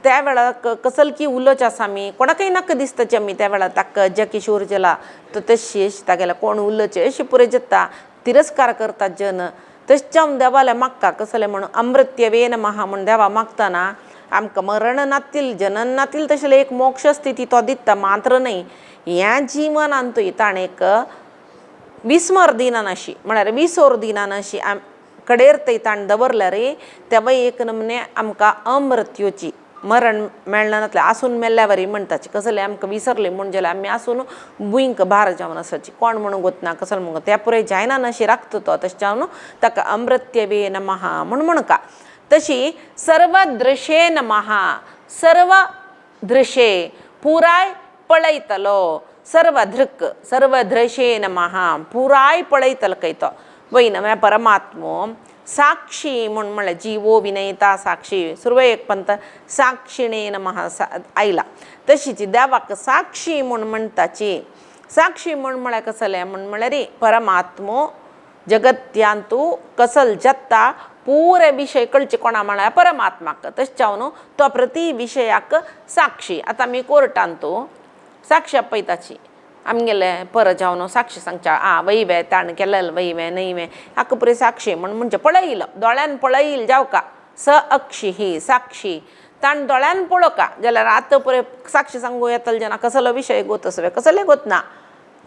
त्या वेळाक कसल की उलोवचें आसा आमी कोणाकय नाका दिसताची आमी त्या वेळार ताका जे किशोर जाला तो तशी तागेल्या कोण उलोवचें अशी पुरे जाता तिरस्कार करतात जन तशें जावन देवाल्या मागता कसले म्हणून अमृत्यवे नमः म्हण देवा मागतना आमकां मरणनातील जननातील तशें एक मोक्ष स्थिती तो दिता मात्र न्ही ह्या जिवनांतूय ताणें एक विस्मर दिना अशी म्हळ्यार विसोर दिना अशी कडेर ते ताण दवरल्यार तेव्हा एक नमने आमकां अमृत्यूची मरण मेळनातलें आसून मेल्ल्या वरी म्हणटाची कसले आमकां विसरले म्हण जाल्यार आमी आसून भुंयक भार जावन आसाची कोण म्हणून गोतना कसले म्हणून त्या पुराय जायना अशी राखत तो तशें जावन ताका अमृत्यवे नमः म्हणका तशी सर्वदृशे नमः सर्व दृशे पुराय पळयतलो सर्वदृक् सर्वदृशे नमः पुराय पळयतलो खंय तो वय नव्या परमात्मो साक्षी म्हणून म्हणलें जीवो विनयता साक्षी सुरवे एक पंत साक्षिणे नमः आयला तशीच देवाक साक्षी म्हणून म्हणटाची साक्षी म्हणून म्हळ्यार कसलें म्हणून म्हळ्यार परमात्मो जगत्यांतू कसल जत्ता पुरे विषय कळचे कोणा म्हळ्यार परमात्माक तशें जावन तो प्रति विशयाक साक्षी आतां आमी कोर्टान तूं साक्षी आपयताची आमगेले पर जावन साक्षी सांगच्या वैवे ताण केलेलें वैवे न्हयवे हाका पुरे साक्षी म्हणजे पळयलो दोळ्यान पळयल जावका स अक्षी ही साक्षी ताण दोळ्यान पळोवका जाल्यार आतां पुरे साक्षी सांगू येतले जना कसलो विशय गोत असवे कसले गोत ना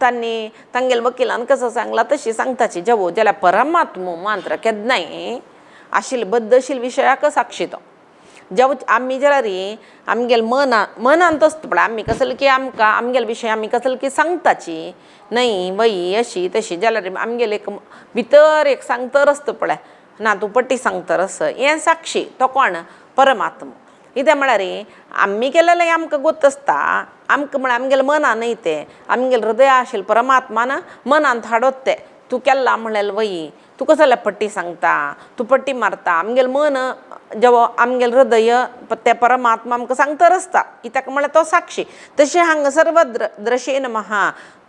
तांणी तांगेल वकिलान कसो सांगला तशी सांगताची जवो जाल्यार परमात्मो मात्र केन्नाय आशिल्ले बद्द आशिल्ले विशयाक साक्षी तो जेव आमी जाल्यार आमगेल मनान तसत पळय आमी कसले की आमकां आमगेल विशय आमी कसले की सांगताची न्हय वय अशी तशी जाल्यार आमगेले एक भितर एक सांगतर आसता पळय ना तूं पट्टी सांगतर आस हें साक्षी तो कोण परमात्मा कितें म्हळ्यार आमी केलेलें आमकां गोत आसता आमकां म्हळ्यार आमगेलें मनान न्हय तें आमगेलें हृदय आशिल्लें परमात्मान मनांत हाडत तें तूं केला म्हणलेलें वय तूं कसले पट्टी सांगता तूं पट्टी मारता आमगेलें मन जेवो आमगेलें हृदय ते परमात्मा आमकां सांगतर आसता कित्याक म्हळ्यार तो साक्षी तशें हांगा सर्व द्रशे नमः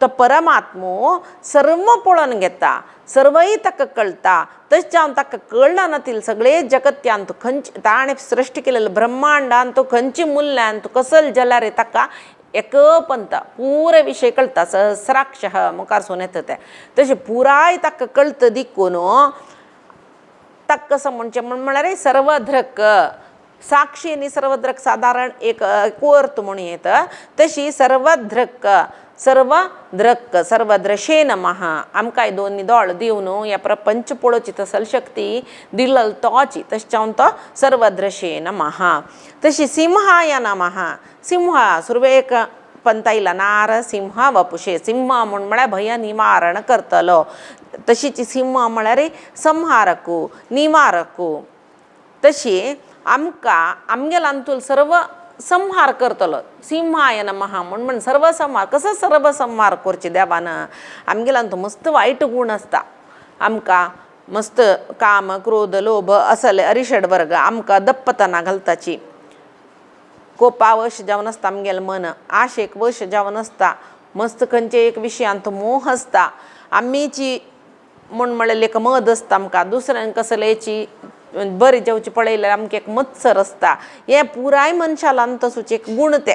तो परमात्मो सर्व पळोवन घेता सर्वय ताका कळटा तशें जावन ताका कळनातील सगळे जगत्यांत खंयची ताणें सृश्टी केलेलें ब्रह्मांडांत तो खंयची मूल्यान तूं कसल जाल्यार ताका एक पंत पुरे विशय कळटा सहस्राक्ष मुखारसून येता ते तशें पुराय ताका कळटा दिकून ताका कसं म्हणचें म्हळ्यार सर्वदृक साक्षी आनी सर्वदृक सादारण एक अर्थ म्हणून येता तशी सर्वदृक सर्वदृक सर्वदृशे नमः आमकां दोन दोळ दिवन ह्या प्रपंच पळोवची तसल शक्ती दिलेलो तोची तशें जावन तो सर्वदृशे नमः तशी सिंहाय नमः सिंह सुरवे एक पंत आयला नार सिंह वपुशे सिंह म्हळ्यार भय निवारण करतलो तशीच सिंह म्हळ्यार संहारकू निवारकू तशी आमकां आमगेलांतून सर्व संहार करतलो सिंहाय नमः म्हण सर्व संहार कसो सर्व संहार करचे देवान आमगेलांतून मस्त वायट गूण आसता आमकां मस्त काम क्रोध लोभ असले अरिशड वर्ग आमकां दप्पतना घालताची कोपा वश जावन आसता आमगेलें मन आशेक वश जावन आसता मस्त खंयचे एक विशयांत मोह आसता आमीची म्हणलेली एक मद आसता आमकां दुसऱ्यांक कसलेची बरी जेवची पळयल्यार आमकां एक मत्सर आसता हें पुराय मनशालान तसूच एक गूण ते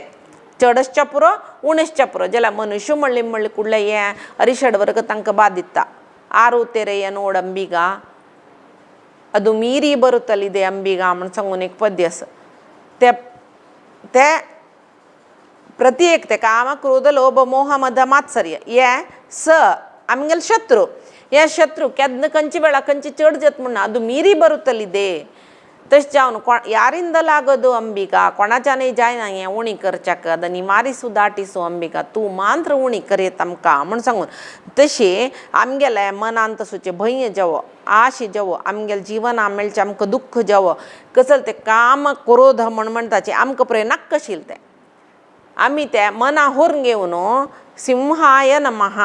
चडश्च्या पुरो उणेश्च्या पुरो जाल्यार मनुष्य म्हणले कुडले हें अरिशड वर्ग तांकां बादिता आरू तेरे नोड अंबिगा अदु मीरी बरुतलिदे अंबिगा म्हण सांगून एक पद्य आसा ते प्रति एक ते काम क्रोध लोभ मोह मद मात्सर्य हे स आमगेले शत्रू हे शत्रू केन्ना खंयची वेळा खंयची चड जात म्हणून ಅದು ಮೀರಿ ಬರುತ್ತಲಿದೆ तशें जावन यारिंद लागदो अंबिका कोणाच्यानय जायना हें उणी करच्याक आनी मारिसू दाटिसू अंबिका तूं मात्र उणी करीत आमकां म्हण सांगून तशें आमगेले मनांत तसोचे भंय जावो आश जावो आमगेले जिवना मेळचें आमकां दुख्ख जावो कसले ते काम क्रोध म्हणटाचे आमकां पळय नाक्कशील ते आमी ते मना व्हरून घेवन सिंहाय नमः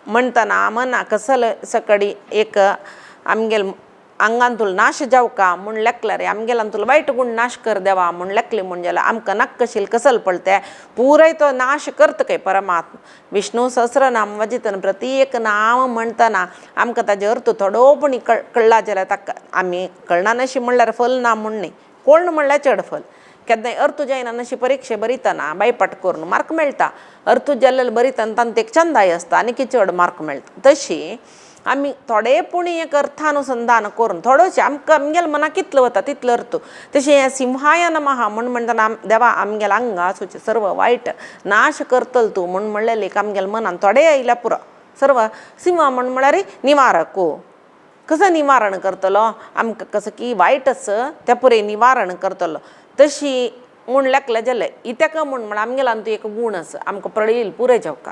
म्हणटना मना कसले सकडी एक आमगेल आंगांतूल नाश जावका म्हूण लेखला रे आमगेलांतूल वायट गूण नाश कर देवा म्हूण लेखले म्हूण जाल्यार आमकां नाक्कशील कसल पळते पुराय तो नाश करता काय परमात्मा विष्णू सहस्रनाम वाजितना प्रति एक नाम म्हणटना आमकां ताजे अर्थ थोडोपणी कळला जाल्यार ताका आमी कळना नशी म्हणल्यार फल ना म्हूण न्ही कोण म्हणल्यार चड फल केन्नाय अर्थ जायना अशी परिक्षा बरयतना बायपाट करून मार्क मेळटा अर्थ जाल्लेले बरयतना तांत एक चंदाय आसता आनी चड मार्क मेळटा तशी आम्ही थोडे पूण एक अर्थानुसंधान करून थोडोशें आमकां आमगेल्या मनाक कितलो वता तितलो अर्थ. तशें हें सिंहाय नमः म्हण म्हणटना देवा आमगेल्या आंगासूचे सर्व वायट नाश करतल तूं म्हण म्हणलें आमगेल्या मनान थोडें आयल्या पुरो सर्व. सिंह म्हण म्हळ्यार निवारको. कसं निवारण करतलो आमकां कसं की वायट आसा त्या पुरे निवारण करतलो. तशी म्हूण लेखलें जालें इतेका म्हण आमगेल्यान तूं एक गूण आसा आमकां पळयली पुरे जावका.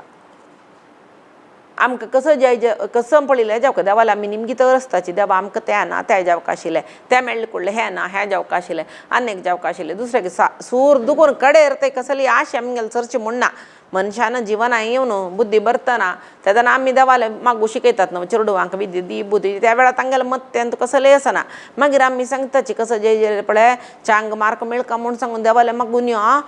आमकां कसं कसं पळयलें जावका देवाला आमी निमगी तर रस्ताची देवा आमकां तें ना तें जावका आशिल्लें तें मेळ्ळें कुडलें हें ना हें जावका आशिल्लें आनीक जावका आशिल्लें दुसऱ्याक सूर दुखून कडेर ते कसली आश आमगेलें चरची म्हणना. मनशान जिवना येवन बुद्धी भरतना तेदना आमी देवाले मागू शिकयतात न्हू चेडवांक विद्या दी बुद्धी त्या वेळार तांगेलें मत तेंत कसलें आसना. मागीर आमी सांगताची कसं जे पळय चांग मार्क मेळका म्हूण सांगून देवाले मागून यो आं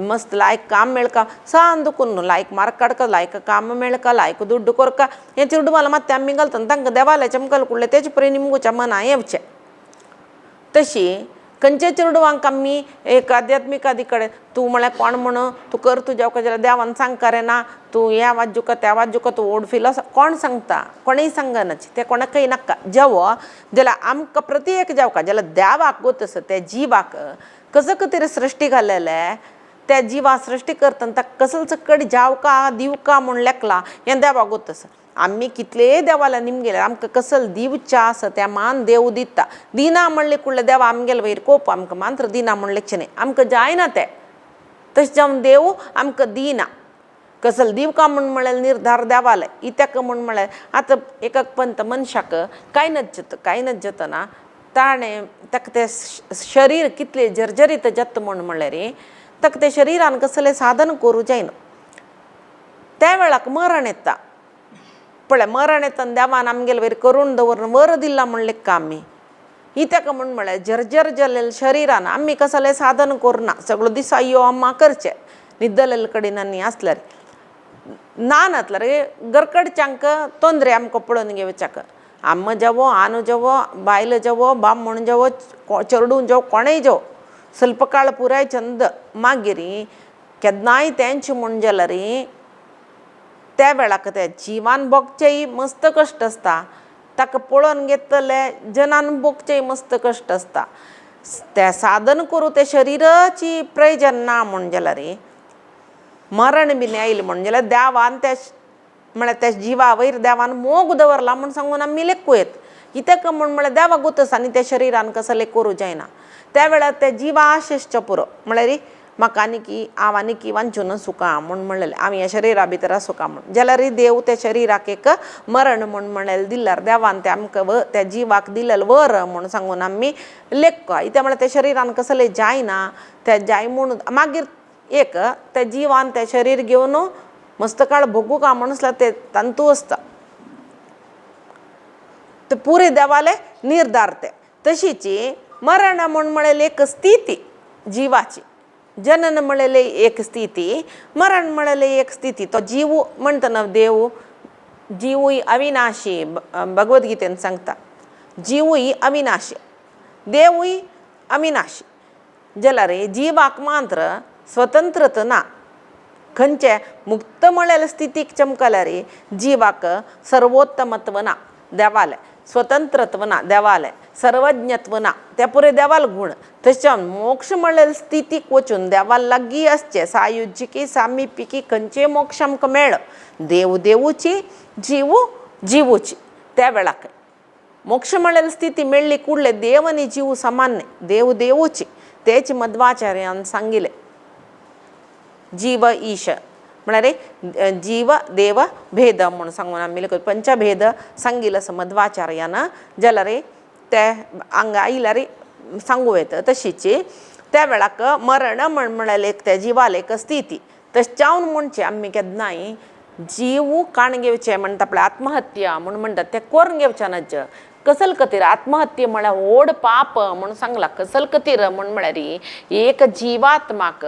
मस्त लायक काम मेळका सान दुखून न्हू लायक मार्क काडका लायक काम मेळका लायक दुड्ड करका हें चेडवाला मात आमी घालतना तांकां देवाले चमकल कुडलें तेजे परी निमगूच्या मना येवचें. तशी खंयच्या चेडवांक आमी एक आध्यात्मिकादी कडेन तूं म्हळ्यार कोण म्हण तूं कर तूं जावका जाल्यार देवान सांगता रे ना तूं ह्या वाजूका त्या वाजूका तूं ओड फिलो कोण सांगता कोणीय सांगनाची तें कोणाकय नाका. जेवो जाल्यार आमकां प्रत्येक जावका जाल्यार देवाक गोत आसा त्या जिवाक कसं खातीर सृश्टी घालेलें त्या जिवा सृश्टी करतना ताका कसलो चकडी जावका दिवका म्हूण लेखला हें देवाक गोत आसा. आमी कितलेय देवाला निमगेले आमकां कसल दिवच्या आसा त्या मान देव दिता. दिना म्हणलें कुडलें देवा आमगेले वयर कोप आमकां मात्र दिना म्हण लेखचें न्ही आमकां जायना तें. तशें जावन देव आमकां दिना कसल दिवका म्हण म्हळ्यार निर्धार देवाले इत्याक म्हण म्हळ्यार आतां एकाक पंत मनशाक कांयच जातना ताणें ताका तें शरीर कितलें जर्जरीत जाता म्हण म्हळ्यार ताका तें शरिरान कसलें साधन करूं जायना. त्या वेळाक मरण येता पळय मरण येतना देवान आमगेले वयर करून दवरून वर दिला म्हण लेखा आमी इत्याक म्हण म्हळ्यार जर्जर जाल्लेल्या शरिरान आमी कसलें साधन करुना सगळो दिसा यो अम्मा करचें न्हिदलेले कडेन आनी आसल्यार ना नातल्यार घरकडच्यांक तोंदरे आमकां पळोवन घेवच्याक आम्म जावो आनो जावो बायल जावो बामण जावो चेडूं जावो कोणेय जावो ಸ್ವಲ್ಪ काळ पुराय चंद मागीर केन्नाय तेंच म्हण जाल्यार त्या वेळाक त्या जिवान भोगचेय मस्त कश्ट आसता ताका पळोवन घेतले जनान भोगचेय मस्त कश्ट आसता. तें साधन करूं ते शरिराची प्रयोजन ना म्हण जाल्यार मरण बीन आयलें म्हण जाल्यार देवान त्या म्हळ्यार त्या जिवा वयर देवान मोग दवरला म्हण सांगून आमी लेखूयेत. इतक म्हण म्हळ्यार देवा गोत आसा आनी त्या शरिरान कसलें करूं जायना. त्या वेळार ते जिवा आशिश्च पुरो म्हळ्यार म्हाका आनी हांव आनी वांचून सुका म्हण म्हणलेलें हांव ह्या शरिरा भितर सुका म्हण जाल्यार देव त्या शरिराक एक मरण म्हण म्हळ्यार दिल्यार देवान ते आमकां त्या जिवाक दिलेलें वर म्हण सांगून आमी लेखता. इत्या म्हळ्यार त्या शरिरान कसलें जायना तें जाय म्हूण मागीर एक त्या जिवान तें शरीर घेवन मस्त काळ भोगू का म्हणसल्यार तें तंतू आसता ते पुरे देवाले निर्धार ते. तशीच मरण म्हण म्हळ्यार एक स्थिती जिवाची जनन म्हळ्यार एक स्थिती मरण म्हळ्यार एक स्थिती. तो जीव म्हणटा देव जीवूय अविनाशी भगवद्गीतेन सांगता जीवूय अविनाशी देवूय अविनाशी जाल्यार जिवाक मात्र स्वतंत्रता ना. खंयचे मुक्त म्हळ्यार स्थितीक चमकल्यार जिवाक सर्वोत्तमत्व ना देवाले स्वतंत्रत्व ना देवाले सर्वज्ञत्व ना त्या पुरे देवाल गुण. तशें मोक्ष म्हळ्यार स्थितीक वचून देवाल लागीं आसचें सायुज्यकी सामिपिकी खंयचेय मोक्ष आमकां मेळ देव देवूची जीव जिवूची. त्या वेळाक मोक्ष म्हळ्यार स्थिती मेळ्ळी कुडले देव आनी जीव समान न्ही देव देवूची. तेच मध्वाचार्यान सांगिल्लें जीव ईश म्हळ्यार जीव देव भेद म्हूण सांगून आमी पंचभेद सांगिल्लो आसा मध्वाचार्यान जाल्यार ते हांगा आयल्यार सांगूं येता. तशीच त्या वेळाक मरण म्हळ्यार एक त्या जिवाल एक स्थिती. तशें जावन म्हणचें आमी केन्नाय जीव काण घेवचें म्हणटा पळय आत्महत्या म्हूण म्हणटात तें करून घेवचें नाच. कसल खातीर आत्महत्या म्हळ्यार व्हड पाप म्हूण सांगला. कसल खातीर म्हूण म्हळ्यार एक जिवात्माक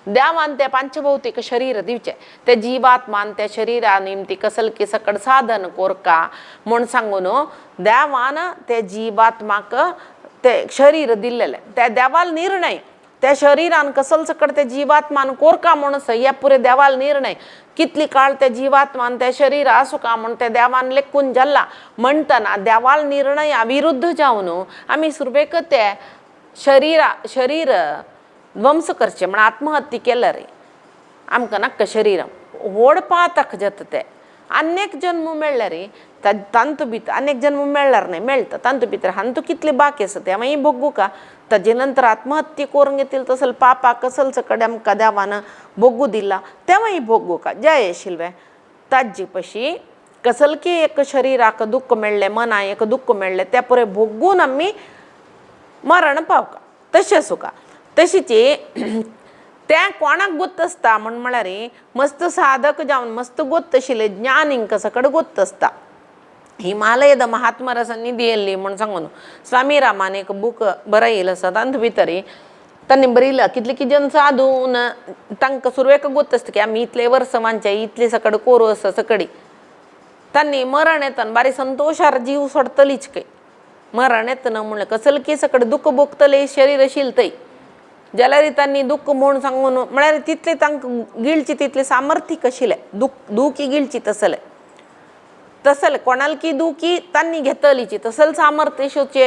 देवान तें पंचभौतीक शरीर दिवचें त्या जिवात्मान त्या शरिरा निमती कसल की सकड साधन कोरका म्हूण सांगून देवान त्या जिवात्माक ते शरीर दिल्लेलें. त्या देवाल निर्णय त्या शरीरान कसल सकड त्या जीवात्मान कोर का म्हणस या पुरे देवाल निर्णय कितली काळ त्या जीवात्मान त्या शरीर असो का म्हणून त्या देवान लेखून जल्ला म्हणताना देवाल निर्णया विरुद्ध जाऊन आम्ही सुरबेक त्या शरीर ध्वंस करचे म्हण आत्महत्या केलं रे आमकां नक्क शरीर ओडपातक जाता ते अनेक जन्म मेळ्ळे रे तांतू भितर अनेक जन्म मेळ्ळार नाही मेळटा तांतू भितर हांतू कितले बाकी आसा ते मागीर भोगू का ताजे नंतर आत्महत्या करून घेतील तसल पापा कसल सकड आमकां देवान भोगू दिला ते मागीर भोगू का जय आशिल्वे ताजे पशी कसल की एक शरिराक दुःख मेळ्ळें मना एक दुःख मेळ्ळें त्या पुरे भोगून आमी मरण पावका तशें सुका तशीची त्या कोणाक गोत्त आसता म्हळ्यार मस्त साधक जावन मस्त गोत्त आशिल्ले ज्ञानींक सकड गोत्त आसता हिमालयद महात्मा रसनिधी येयल्ली म्हण सांगून स्वामी रामान एक बूक बरयिल्लो आसा तांत भितर तांणी बरयलां कितले की जन साधून तांकां सुरवेक गोत्त आसता की आमी इतले वर्स मानचे इतले सकड कोरू आसा सकडी तांणी मरण येतना बारी संतोशार जीव सोडतलीच काय मरण येतना म्हणलें कसल की सकड दुःख भोगतले शरीर आशिल्लें थंय जाल्यार तांणी दुःख म्हूण सांगून म्हळ्यार तितले तांकां गिळची तितले सामर्थ्य आशिल्लें दुखी गिळची तसल कोणाल की दुखी तांणी घेतलीची तसल सामर्थ्यशोचे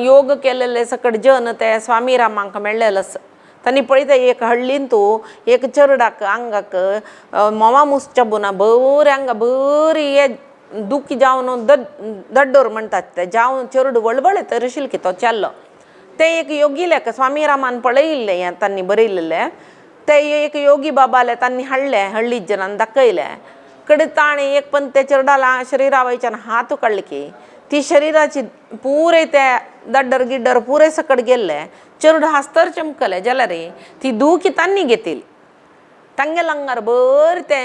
योग केलेले सकड जन ते स्वामी रामांक मेळ्ळेलो आसा तांणी पळयता एक हळ्ळीन तूं एक चरडाक आंगाक मोवा मुसच्या बुना बरी आंगा बरी हे दुखी जावन दड्डोर म्हणटात ते जावन चरड वळवळे तर आशिल्लो की तो चाल्लो ते एक योगी लेक स्वामी रामान पळयिल्लें हें तांणी बरयल्लें ते एक योगी बाबाले तांणी हाडले हळ्ळी जनान दाखयले कडे ताणें एक पण त्या चरडाला शरिरा वयच्यान हात काडले की ती शरिराची पुरे त्या दड्डर गिड्डर पुरे सकड गेल्ले चरड हास्तर चमकले जाल्यार ती दुखी तांणी घेतली तांगे लंगार बरे ते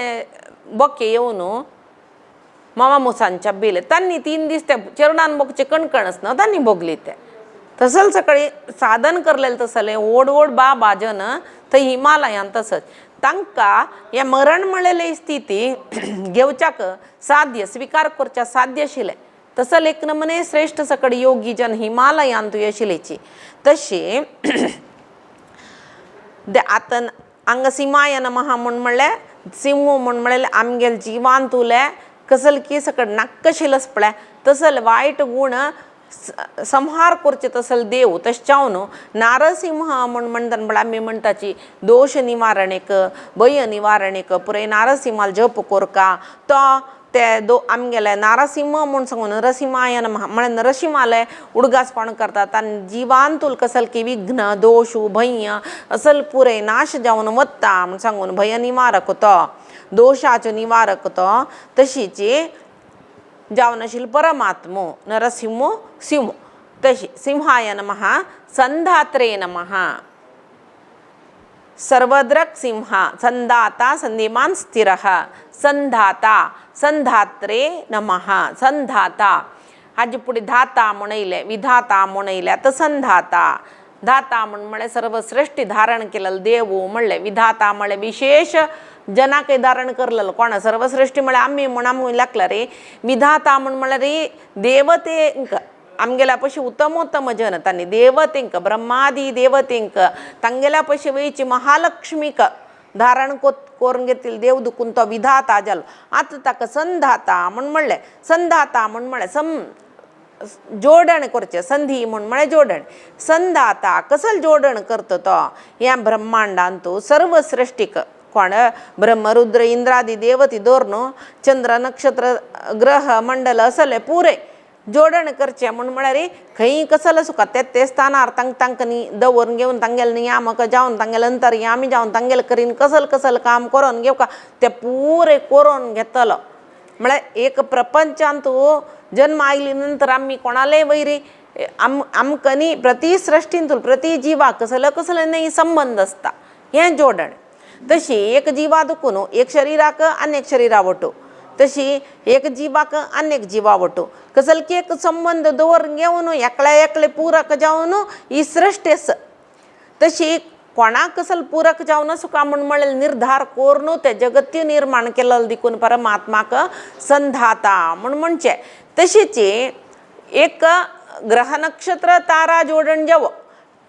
बोके येवन मामा मुसान चब्बिले तांणी 3 दीस त्या चरडान बोगचे कणकणच ना तांणी भोगली ते तसल सकाळी साधन करलेलें तसलें ओड ओड बाबा जन थंय हिमालयान तसंच तांकां हे मरण म्हळेले स्थिती घेवच्याक साध्य स्विकार करच्या साध्य आशिल्लें तसल एक नमने श्रेष्ठ सकड योगी जन हिमालयान तुवें आशिल्लेची तशी आतां हांग सिमाय नमः म्हूण म्हणलें सिंह म्हूण म्हणलें आमगेल जिवान तुले कसल की सकड नाक्क आशिल्लो पळय तसल वायट गुण संहार करचे तसल देव तशें नारसिंह म्हूण म्हणटा म्हळ्यार आमी म्हणटाची दोश निवारणेक भय निवारणेक पुरे नारसिंहाल जप कोरका तो ते आमगेले नारसिंह म्हूण सांगून नरसिंहाय नमः म्हळ्यार नरसिंहाले उडगासपण करता तान जिवान तुल कसल की विघ्न दोश भय असल पुरे नाश जावन वता म्हूण सांगून भय निवारक तो दोशाचो निवारक तो तशीची जावन आशिल्लो परमात्मो नरसिंह सिंह तशी सिंहाय नमः संधात्रे नमः सर्वद्रक सिंहा संधाता संधिमान स्थिरः संधाता संधात्रे नमः संधाता हाजे पुढे धाता म्हणयले विधाता म्हणयले आतां संधाता धाता म्हळ्यार सर्व सृष्टी धारण केलेलो देव म्हणलें विधाता म्हळ्यार विशेष जनाक धारण करलेलो कोणा सर्वसृष्टी म्हळ्यार आमी म्हूण आमकां लागला रे विधाता म्हळ्यार देवतेंक आमगेल्या पशी उत्तमोत्तम जन तांणी देवतेंक ब्रह्मादी देवतेंक तांगेल्या पशी वयची महालक्ष्मीक धारण करून घेतली देव दुखून तो विधाता जालो आतां ताका संधाता म्हणलें संधाता म्हळ्यार जोडण करचें संधी म्हळ्यार जोडण संधाता कसल जोडण करता तो ह्या ब्रह्मांडान तूं सर्व सृष्टीक कोण ब्रह्मरुद्र इंद्रादी देवती दोर चंद्र नक्षत्र ग्रह मंडल असले पुरे जोडण करचे म्हळ्यार खंय कसल सुका ते स्थानार तांकां दवरून घेवन तांगेले नियामक जावन तांगेले अंतर्यामी जावन तांगेले करीन कसल काम करून घेवका ते पुरे करून घेतलो म्हळ्यार एक प्रपंचान तूं जन्म आयली नंतर आमी कोणाले वयरी आमकां न्ही प्रति सृश्टीन प्रति जिवाक कसले न्ही संबंध आसता हें जोडण तशी एक जिवा दुखून एक शरिराक अनेक शरिरावटो तशी एक जिवाक अनेक जिवावटो कसल की एक संबंध दवरून घेवन एकले पूरक जावन ही सृश्टी आसा तशी कोणाक कसल पूरक जावन सुका म्हळ्यार निर्धार करून ते जगत्य निर्माण केलेलो देखून परमात्माक संधाता म्हणचे तशीच एक ग्रह नक्षत्र तारा जोडण जावो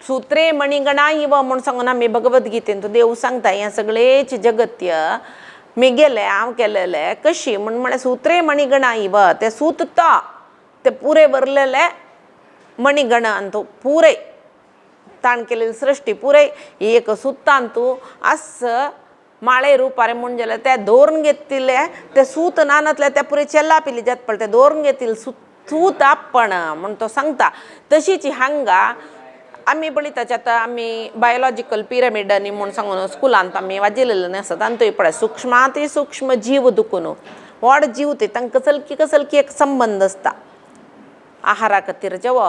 सूत्रे मणिगणा इव म्हणून सांगून आम्ही भगवद्गीतेन तो देव सांगता ह्या सगळेच जगत्य मी गेले हांव केलेले कशी म्हण सूत्रे मणिगणा इव ते सूतता ते पुरे भरलेले मणिगण अंतू पुरे ताण केलेली सृष्टी पुरे एक सुत्तांतू असं माळे रूपारे म्हणून गेले त्या धोरण घेतले ते सूत नानातले त्या पुरे चेल्ला पिली जात पडते धोरण घेतील सूत आपण म्हणून तो सांगता तशीची हांगा आम्ही बळी त्याच्यात आम्ही बायोलॉजिकल पिरामिड आणि म्हणून सांगून स्कुलांत आम्ही वाजिलेलं नसत आणि तो पडे सूक्ष्माती सूक्ष्म जीव दुखून व्हड जीव ते तांकां कसलकी एक संबंध असता आहारा खातीर जेव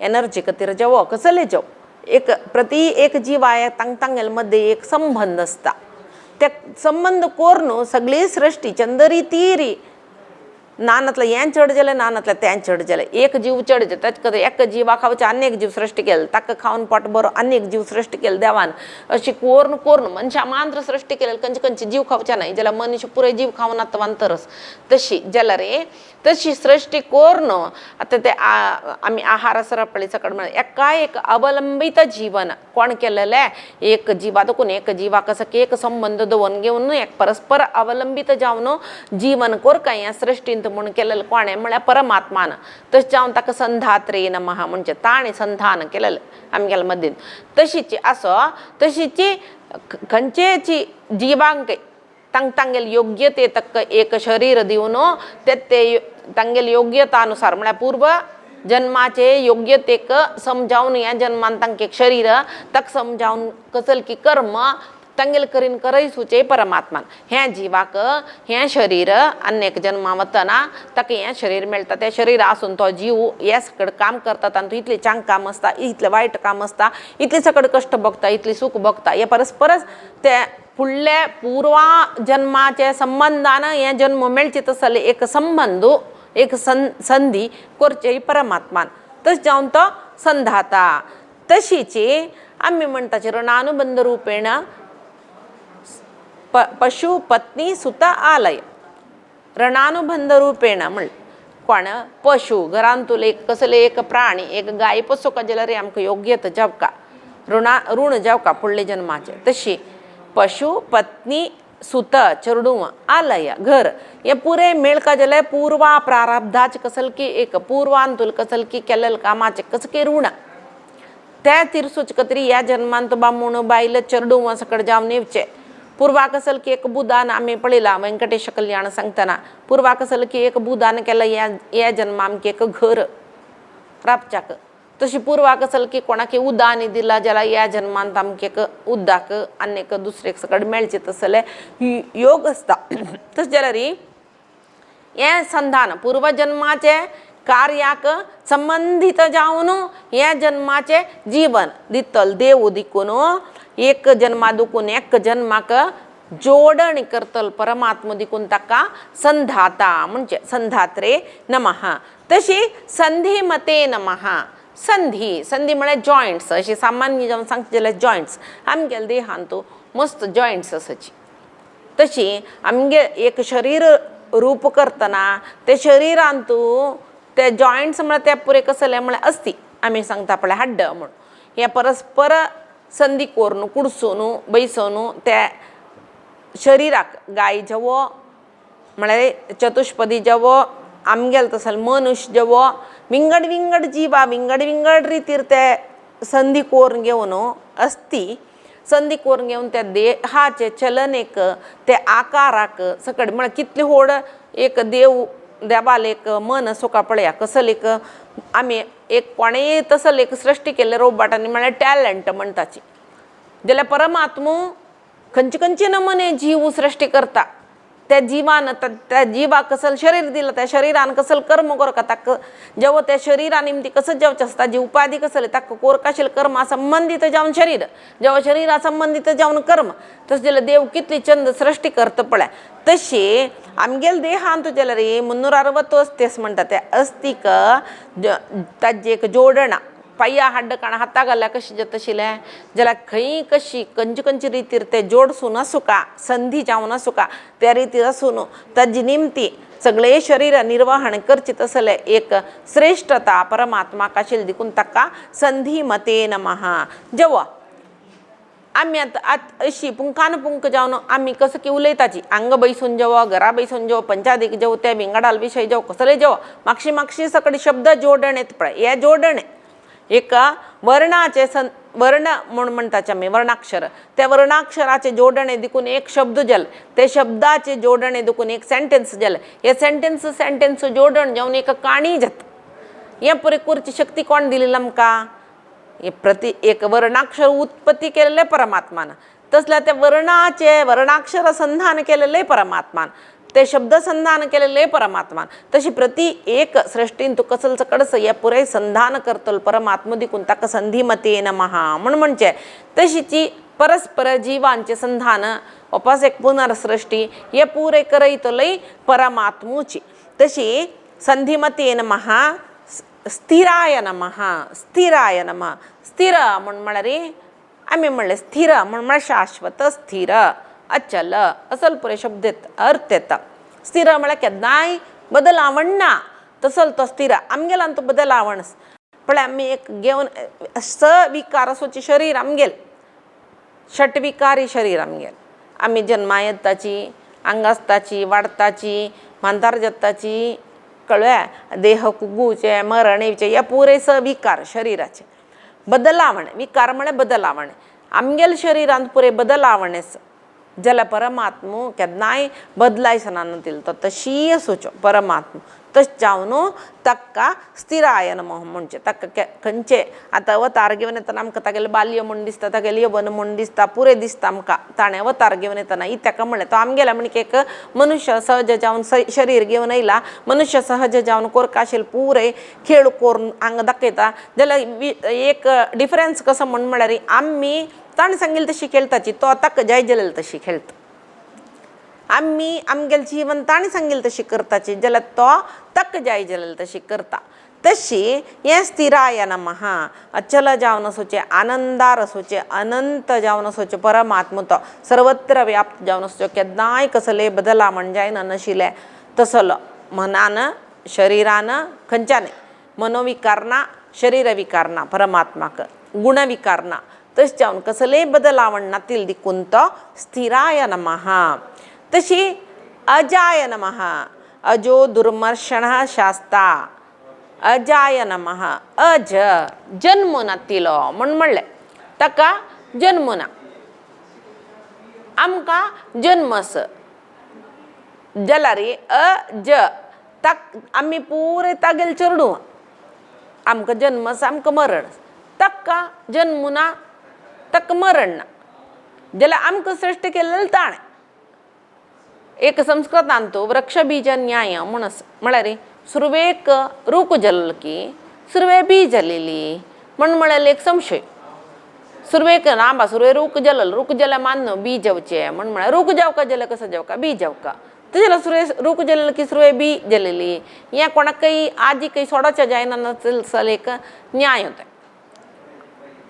एनर्जी खातीर जेव कसले जेव एक प्रति एक जीवाय तांगेल मध्ये एक संबंध असता ते संबंध कोरून सगळी सृष्टी चंदरी तीरी नानातलं हें चड जालें नानातलं तें चड जालें एक जीव चड जाता एक जिवा खावचे अनेक जीव सृश्टी केले ताका खावन पोट बरो अनेक जीव सृश्टी केले देवान अशी कोरून मनशा मात्र सृश्टी केले खंयचे जीव खावचे नाही जाल्यार मनुष्य पुरे जीव खावन आतां तरच तशी जाल्यार तशी सृश्टी कोरून आतां ते आमी आहार सरपळी सकड म्हण एका एक अवलंबित जीवन कोण केलेले एक जिवा देखून एक जिवा कसं की एक संबंध दवरून घेवन एक परस्पर अवलंबित जावन जीवन कोरका ह्या सृश्टींत म्हणून केलेलं कोणे म्हळ्यार परमात्मान तशें जावन ताका संधात्रे नमः म्हणजे ताणें संधान केलेलें आमगेल्या मदीं तशीची आसो तशीची खंयचेची जिवांक तांगेल योग्यते तक एक शरीर दिवन ते तांगेल योग्यतानुसार म्हळ्यार पूर्व जन्माचे योग्यतेक समजावन ह्या जन्मान तांकां एक शरीर तक समजावन कसल की कर्म तांगेल करीन करय सुचे परमात्मान हें जिवाक हें शरीर अनेक जन्मा वतना ताका हें शरीर मेळटा तें शरीर आसून तो जीव हे सकड काम करता तातूंत इतलें चांग काम आसता इतलें वायट काम आसता इतलें सकड कश्ट भोगता इतलें सूख भोगता हे परस्परच ते फुडले पूर्वा जन्माचे संबंधान हें जन्म मेळचे तसले एक संबंध एक संधी करचे परमात्मान तशें जावन तो संधाता तशीची आमी म्हणटाची ऋणानुबंध रूपेण पशु पत्नी सुता आलय ऋणानुबंध रूपेण म्हण कोण पशु घरांतूल एक कसले एक प्राणी एक गाय पोसोवका जाल्यार आमकां योग्यता जावका ऋण जावका फुडले जन्माचे तशी पशु पत्नी सुत चेडूं आलय घर हे पुरे मेळका जाल्यार पूर्वा प्रारब्धाचे कसल की एक पूर्वांतूल कसल की केलेले कामाचे कसं की ऋण त्या तिरसूच कतरी ह्या जन्मांत बामूण बायल चेडूं सकड जावन येवचे पूर्वा कसल की एक बुदान आम्ही पळयला व्यंकटेश कल्याण सांगतना पूर्वा कसल की एक बुदान केलं या जन्म आमके एक घर राबच्याक तशी पूर्वा कसल की कोणाक उदानी दिला जाल्यार ह्या जन्मांत आमके एक उद्दाक आनीक दुसरे सकड मेळचे तसले योग आसता तशें जाल्यार हें संधान पूर्वजन्माचे कार्याक संबंधित जावन ह्या जन्माचे जीवन दितल देव दिकून एक जन्मा दुखून एक जन्माक जोडणी करतल परमात्मा दिकून ताका संधाता म्हणजे संधात्रे नमः तशी संधी मते नमः संधी संधी म्हळ्यार जॉयंट्स अशी सामान्य जावन सांगता जाल्यार जॉयंट्स आमगेल्या देहांतू मस्त जॉयंट्स आसाची तशी आमगे एक शरीर रूप करतना ते शरिरांतू ते जॉयंट्स म्हळ्यार ते पुरे कसले म्हळ्यार अस्ती आमी सांगता पळय हड्ड म्हण हे परस्पर संधी कोरून कुडसून बैसून त्या शरिराक गाय जेवो म्हळ्यार चतुष्पदी जेवो आमगेल तसल मनुष्य जेवो विंगड विंगड जिवा विंगड विंगड रितीर ते संधी कोरून घेवन अस्ती संधी कोरून घेवन त्या देहाचे चलनेक ते आकाराक सकड म्हळ्यार कितले व्हड एक देवाल एक मन सोका पळया कसल एक आमी एक कोणेय तसल एक सृश्टी केले रोबोटांनी म्हळ्यार टॅलंट म्हणटाची जाल्यार परमात्मा खंयचे नमुने जीव सृश्टी करता त्या जिवान त्या जिवाक कसल शरीर दिलं त्या शरीरान कसल कर्म करता ताका जेव्हा त्या शरीरा निमती कसं जेवचें आसता जी उपाधी कसले ताका कोरकाशील कर्मा संबंधित जावन शरीर जेव्हा शरीरा संबंधित जावन कर्म तशें जाल्यार देव कितली चंद सृश्टी करता पळय तशी आमगेल देहांत जाल्यार 360 अस्तेस म्हणटा ते अस्तिक ताजी एक जोडणा पाया हड्ड काणा हाता घाल्या कशी तशिले जाल्यार खंय कशी खंयचे रितीर ते जोडसून आसूं का संधी जावन आसूं का त्या रितीर आसून ताजी निमती सगळे शरीर निर्वहण करची तसले एक श्रेष्ठता परमात्मा काशील दिकून तक्का संधी मते नमः. जेव्हा आम्ही आता अशी पुंखान पुंख जाऊन आम्ही कसं की उलयताची अंग बैसून जेव्हा घरा बैसून जेव्हा पंचाधिक जेव्हा त्या बिंगाडाल विषय जेव्हा कसले जेव्हा मागशी सकडी शब्द जोडण येत पळे या जोडणे एक वर्णाचे वर्ण म्हणून म्हणताचे आम्ही वर्णाक्षर त्या वर्णाक्षराचे जोडणे दिकून एक शब्द जल ते शब्दाचे जोडणे दिकून एक सेंटेन्स जल हे सेंटेन्स जोडण जाऊन एक काणी जात या पुरेपूरची शक्ती कोण दिली आमका हे प्रति एक वर्णाक्षर उत्पत्ती केलेले परमात्मान तसल्या त्या वर्णाक्षर संधान केलेले परमात्मान ते शब्द संधान केलेले परमात्मान तशी प्रति एक सृष्टीन तू कसलचं कडस या पुरे संधान करतल परमात्मा दिकून ताका संधिमते नमः म्हणजे तशीची परस्पर जीवांचे संधान वापस एक पुनर्सृष्टी हे पुरे करयतलय परमात्मुची तशी संधिमते नमः स्थिराय नमः स्थिराय नमः स्थिर म्हळ्यारी आम्ही म्हणले स्थिर म्हण शाश्वत स्थिर अचल असल पुरे शब्द येत अर्थ येता स्थिर म्हळ्यार केन्नाय बदलावण ना तसल तो स्थिर आमगेला तो बदलावण पण आम्ही एक घेवन सविकार असोची शरीर आमगेल षटविकारी शरीर आमगेल आम्ही जन्मा येताची अंगास्ताची वाडताची मांतार जत्ताची कळ्या देह कुगूचे मरण येवचे या पुरे सविकार शरीराचे बदलावण विकार म्हणे बदलावण आमगेल शरीरांत पुरे बदलावणेस जल परमात्मू केन्नाय बदलायस नानतील तो तशी सोचो परमात्मा तश जावन तक्का स्थिराय नमः म्हणजे तक्का खंयचे आतां अवतार घेवन येतना आमकां तागेलें बाल्य म्हूण दिसता तागेलें यवन म्हूण दिसता पुरे दिसता आमकां ताणें अवतार घेवन येतना ही ताका म्हणलें तो आमगेला म्हणजे एक मनुष्य सहज जावन शरीर घेवन येयला मनुष्य सहज जावन कोरका आशिल्लो पुरे खेळ करून आंग दाखयता जाल्यार एक डिफरन्स कसो म्हळ्यार आमी ताणें सांगिल्ली तशी खेळताची तो ताका जाय जाल्यार तशी खेळता आम्ही आमगेल जीवन ताणी सांगेल तशी करताची जाल्यार तो तक जाय जाल्यार तशी करता तशी हे स्थिराय नमः अचल जावन असोचे आनंदार असोचे अनंत जावन असोचे परमात्मा तो सर्वत्र व्याप्त जावन असोचे केन्नाय कसले बदलावण जायना नशिले तसलो मनान शरीरान खंयच्याने मनोविकारना शरीर विकारना परमात्माक गुणविकारना तश जावन कसले बदलावण नातील दिकून तो स्थिराय नमः तशी अजाय नमः अजो दुर्मर्षण शास्ता अजाय नमः अज जन्म नातिलो म्हणले ताका जन्म ना आमकां जन्मस जलारी अज ताक आमी पुरे तागेल चरडू आमकां जन्मस आमकां मरण ताका जन्म ना ताका मरण ना जाल्यार आमकां सृश्टी केलेलें ताणें एक संस्कृतांत तो वृक्ष बीज न्याय म्हणस म्हळ्यार सुरवेक रूख जल्ल की सुरवे बीज जलेली म्हळ्यार एक संशय सुरवेक रांबा सुरवे रूख जल्ले मान्न बीज जावचे म्हळ्यार रूख जावका जाल्यार कसं जावका बीज जावका तेजेला सुरवे रूख जल्ल की सुरवे बी जलेली हें कोणाकय आजी काही सोडोवचें जायना नसल एक न्याय होता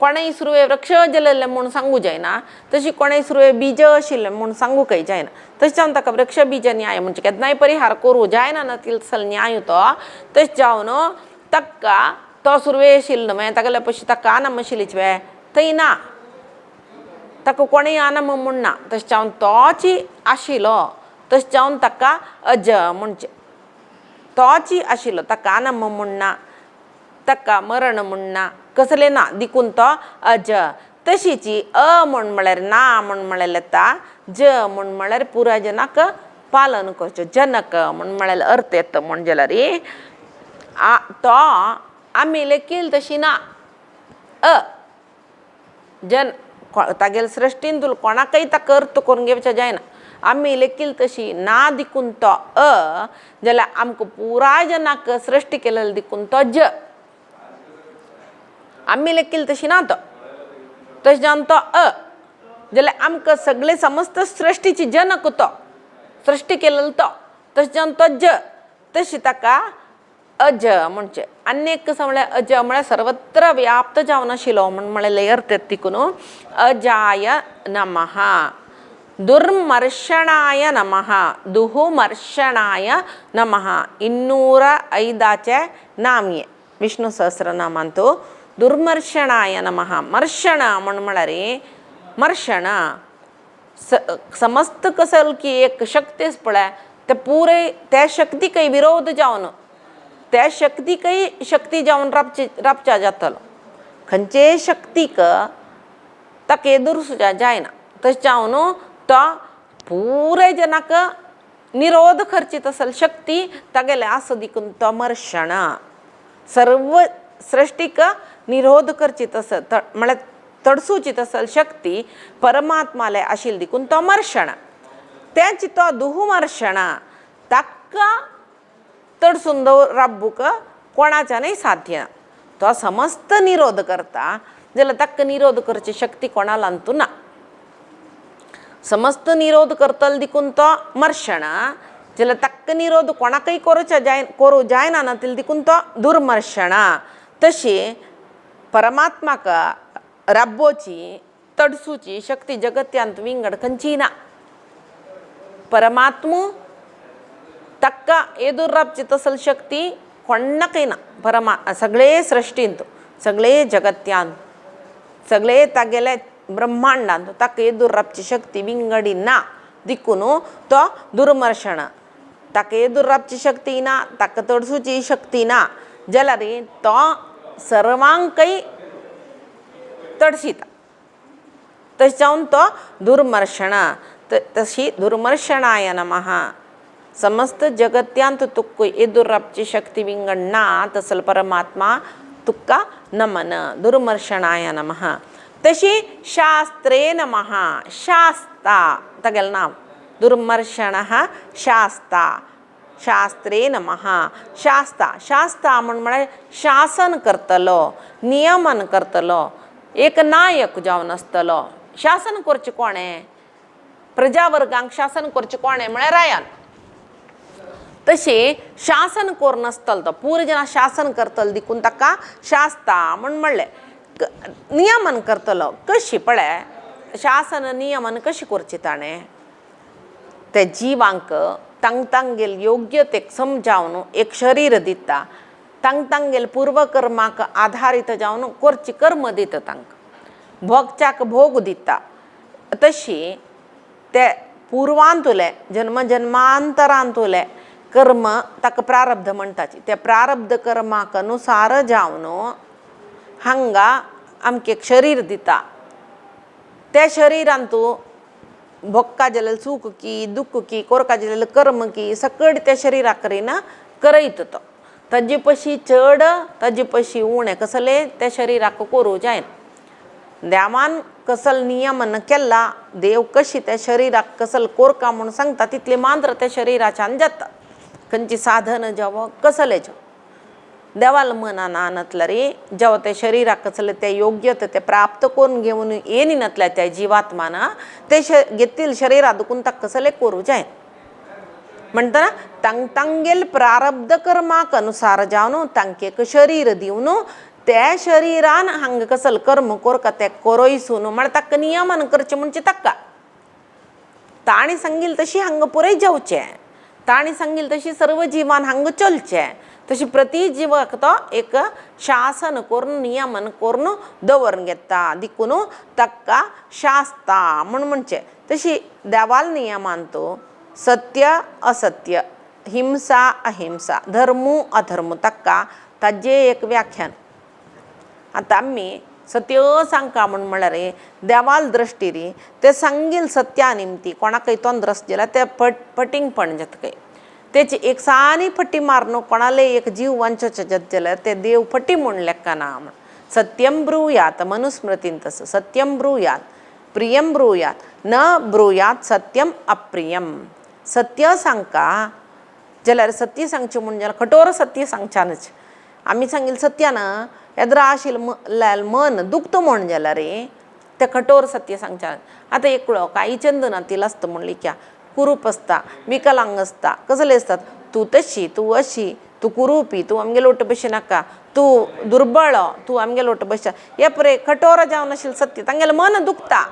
कोणेय सुरवे वृक्ष जल्ले म्हूण सांगू जायना तशी कोणेय सुरवे बीज आशिल्ले म्हूण सांगूकय जायना तशें जावन ताका वृक्ष बीज न्याय म्हणजे केन्नाय परिहार करूं जायना नसल न्याय तो तशें जावन ताका तो सुरवे आशिल्लो मागीर तागेले पयशे ताका आनम आशिल्लीच थंय ना ताका कोणेय आनम म्हूण ना तशें जावन तोची आशिल्लो तशें जावन ताका अज म्हणजे तोची आशिल्लो ताका आनम म्हूण ना ताका मरण म्हूण ना कसले ना दिकून तो अज तशीची अ म्हळ्यार ना म्हळ्यार येता ज म्हळ्यार पुरा जनाक पालन करचें जनक म्हळ्यार अर्थ येता जाल्यार तो आमी लेखील तशी ना अ जन तागेल सृश्टीन तुला कोणाकय ताका अर्थ करून घेवचें जायना आमी लेखील तशी ना दिकून तो अ जाल्यार आमकां पुराय जनाक सृश्टी केलेली दिकून तो ज आम्ही लेखील तशी ना तो तशें जावन तो अ जाल्यार आमकां सगळे समस्त सृश्टीची जनक तो सृश्टी केलेलो तो तशें जावन तो ज तशी ताका अज म्हणजे अनेक कसं म्हळ्यार अज म्हळ्यार सर्वत्र व्याप्त जावन आशिल्लो म्हळ्यार अर्थ तिकून अजाय नमः दुर्मर्षणाय नमः दुहुमर्षणाय नमः 205चे नाम आहे विष्णू सहस्रनामान तो दुर्मर्षणाय नमः मर्षण म्हण रे मर्षण समस्त कसल की एक शक्तीच पळय ते पुरे त्या शक्ती काही विरोध जावन त्या शक्ती काही शक्ती जावन रापच्या जातलो खंचे शक्तीक ताक एदुर सुजा जायना तश जावन तो पुरे जनाक निरोध करचीत असल शक्ती तागेले आस दिकून तो मर्षण सर्व सृष्टीक निरोध करचीत असल म्हळ्यार तडसूचीत असल शक्ती परमात्माले आशिल दिकून तो मर्षण त्याची तो दुहुमर्षण ताका तडसून राबूक कोणाच्यानय साध्य तो समस्त निरोध करता जाल्यार ताका निरोध करची शक्ती कोणालांतू ना समस्त निरोध करतल दिकून तो मर्षण जाल्यार ताका निरोध कोणाकय करूं जायना ना दिकून तो दुर्मर्षण तशी परमात्माक राबोची तडसूची शक्ती जगत्यांत विंगड खंयची ना परमात्मू ताका एदूर राबची तसल शक्ती कोणाकय ना सगळे सृष्टींत सगळे जगत्यांत सगळे तागेले ब्रह्मांडांत ताका एदूर राबची शक्ती विंगडी ना दिकून तो दुर्मर्षण ताका एदूर राबची शक्ती ना ताका तडसूची शक्ती ना जाल्यार तो सर्वांकय तडसिता तशें जावन तो दुर्मर्षण तशी दुर्मर्षणाय नमः समस्त जगत्यांत तुका एदूर राबची शक्ती विंगड ना तसल परमात्मा तुका नमन दुर्मर्षणाय नमः तशी शास्त्रे नमः शास्ता तागेलें नांव दुर्मर्षणः शास्ता शास्त्रे नमः शास्ता शास्ता म्हळ्यार शासन करतलो नियमन करतलो एक नायक जावन आसतलो शासन करचें कोणें प्रजावर्गांक शासन करचें कोणें म्हळ्यार रायान तशें शासन कोर नासतलो तो पुरे जना शासन करतलो दिकून ताका शास्ता म्हणलें नियमन करतलो कशी पळय शासन नियमन कशी करची ताणें ते जिवांक तांगेल योग्यतेक समजावन एक शरीर दिता तांगेल पूर्वकर्माक आधारित जावन करची कर्म दिता तांकां भोगच्याक भोग दिता तशी ते पूर्वांतुले जन्मजन्मांतरांतुले कर्म ताका प्रारब्ध म्हणटाची त्या प्रारब्ध कर्माक अनुसार जावन हांगा आमकां एक शरीर दिता त्या शरिरान तूं भोगका जाल्यार सूख की दुःख की कोरका जाल्यार कर्म की सकट त्या शरिराक करिना करयत तो ताजे पशी चड ताजे पशी उणें कसले त्या शरिराक करूं जायना देवान कसल नियमन केला देव कशी त्या शरिराक कसल कोरका म्हणून सांगता तितले मात्र त्या शरिराच्यान जाता खंयची साधन जावं कसले जावं देवाल मनान आणतला रे जेव्हा त्या शरिराक कसले ते योग्यते ते प्राप्त करून घेऊन येनी नतल्या त्या जीवात्माना ते घेतील शरीरा दुखून ताका कसले करूं जाय म्हणटा तांगेल प्रारब्ध कर्माक अनुसार जावन तांकां एक शरीर दिवन त्या शरिरान हांगा कसल कर्म कोरका ते करोयसून म्हळ्यार ताका नियमन करचें म्हणजे ताका ताणी सांगिल तशी हांगा पुरय जावचें ताणी सांगिल तशी सर्व जीवान हांगा चलचें तशी प्रति जीवाक तो एक शासन करून नियमन करून दवरून घेता दिकून ताका शास्ता म्हणचें तशी देवाल नियमान तो सत्य असत्य हिंसा अहिंसा धर्मू अधर्म ताका ताजे एक व्याख्यान आतां आमी सत्य सांगता म्हळ्यार देवाल दृश्टी री ते सांगील सत्या निमती कोणाकय तोंद रस जाल्यार ते फटिंगपण जाता काय तेची एक सानी फटी मारनो कोणाले एक जीव वंचचे जात जाल्यार ते देव फटी म्हूण लेखना म्हण सत्यम ब्रुयात मनुस्मृतीन तसं सत्यम ब्रुयात प्रियम ब्रुयात न ब्रुयात सत्यम अप्रियम सत्य सांगता जाल्यार सत्य सांगचें म्हण जाल्यार कठोर सत्य सांगच्यानच आमी सांगिल्लें सत्यान येद्रा आशिल्लें मन दुखता म्हण जाल्यार ते कठोर सत्य सांगच्यान आतां एकलो काही चंदनातील आसता म्हणली क्या कुरूप असता विकलांग असता कसले असतात तू तशी तू अशी तू कुरूपी तू आमगे लोट बशी नाका तू दुर्बळ तू आमगे लोट बस हे परे कठोर जावन आशिल्लें सत्य तांगेलें मन दुखता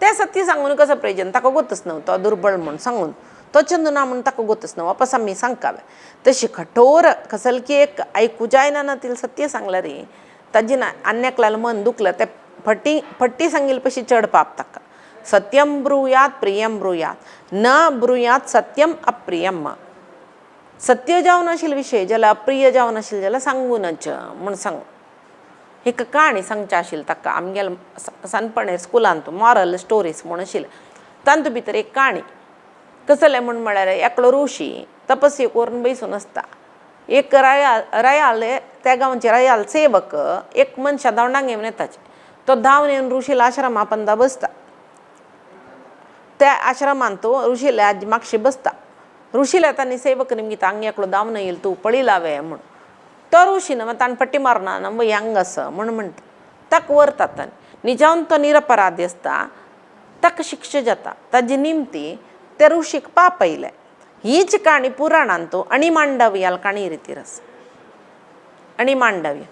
ते सत्य सांगून कसं प्रयोजन ताका गोतच न्हू तो दुर्बळ म्हूण सांगून तो चंदू ना म्हणून ताका गोतच न्हू वापस आमी सांगकावे तशी कठोर कसल की एक ऐकू जायना ना तिला सत्य सांगला रे ताजी ना अन्याकलाल मन दुखलं ते फट्टी सांगील पशी चढ पाप ताका सत्यम ब्रुयात प्रियम ब्रुयात न ब्रुयात सत्यम अप्रियम सत्य जावन आशिल विशय ज्याला अप्रिय जावन आशिल ज्याला सांगूनच म्हूण सांगू एक काणी सांगचे आशिल्ली ताका आमगेल सानपणे स्कुलांत मॉरल स्टोरीज म्हूण आशिल्ले तांतू भितर एक काणी कसले म्हूण म्हळ्यार एकलो ऋषी तपस्या करून बसून आसता एक रयाल त्या गांवचे रयाल सेवक एक मनशा धांवडांक घेवन येताचे तो धांवन येवन ऋषीला आश्रमा पंदा बसता त्या आश्रमांत तो ऋषीला आज मागशी बसता ऋषीला तांणी सेवक निमगिता हांगा एकलो धांवन येयला तूं पळी लावे म्हूण तो ऋषीन मग ताणें पट्टी मारना नंब हेंग आसा म्हूण म्हणटा ताका व्हरतात ताणें निजावन तो निरपराधी आसता ताका शिक्षा जाता ताजी निमती त्या ऋषीक पाप येयलें हीच काणी पुराणांत तो अणी मांडवी ह्या काणी रितीर आसा अणी मांडवी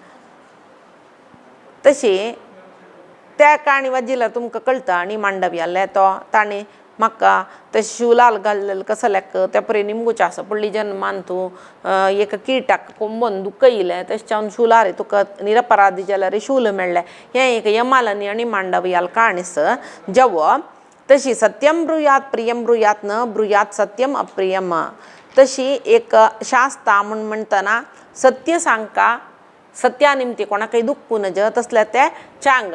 तशी त्या काणी वाजिल्यार तुमकां कळटा अणी मांडवी जाल्यार तो ताणें म्हाका ते शिवलाल घाल्लेले कसल्याक त्या परी निमगुचे आसा पडली जन्मान तूं एक किटाक कोंबोन दुख येयलें तशें जावन शिवलार तुका निरपराधी जाल्यार शिवल मेळ्ळें हें एक यमाल आनी मांडवी ह्या काणी आसा जेवो तशी सत्यम ब्रुयात प्रियम ब्रुयात न ब्रुयात सत्यम अप्रियम तशी एक शास्ता म्हूण म्हणटना सत्य सांगका सत्या निमती कोणाकय दुख्खू नज तसल्या ते चांग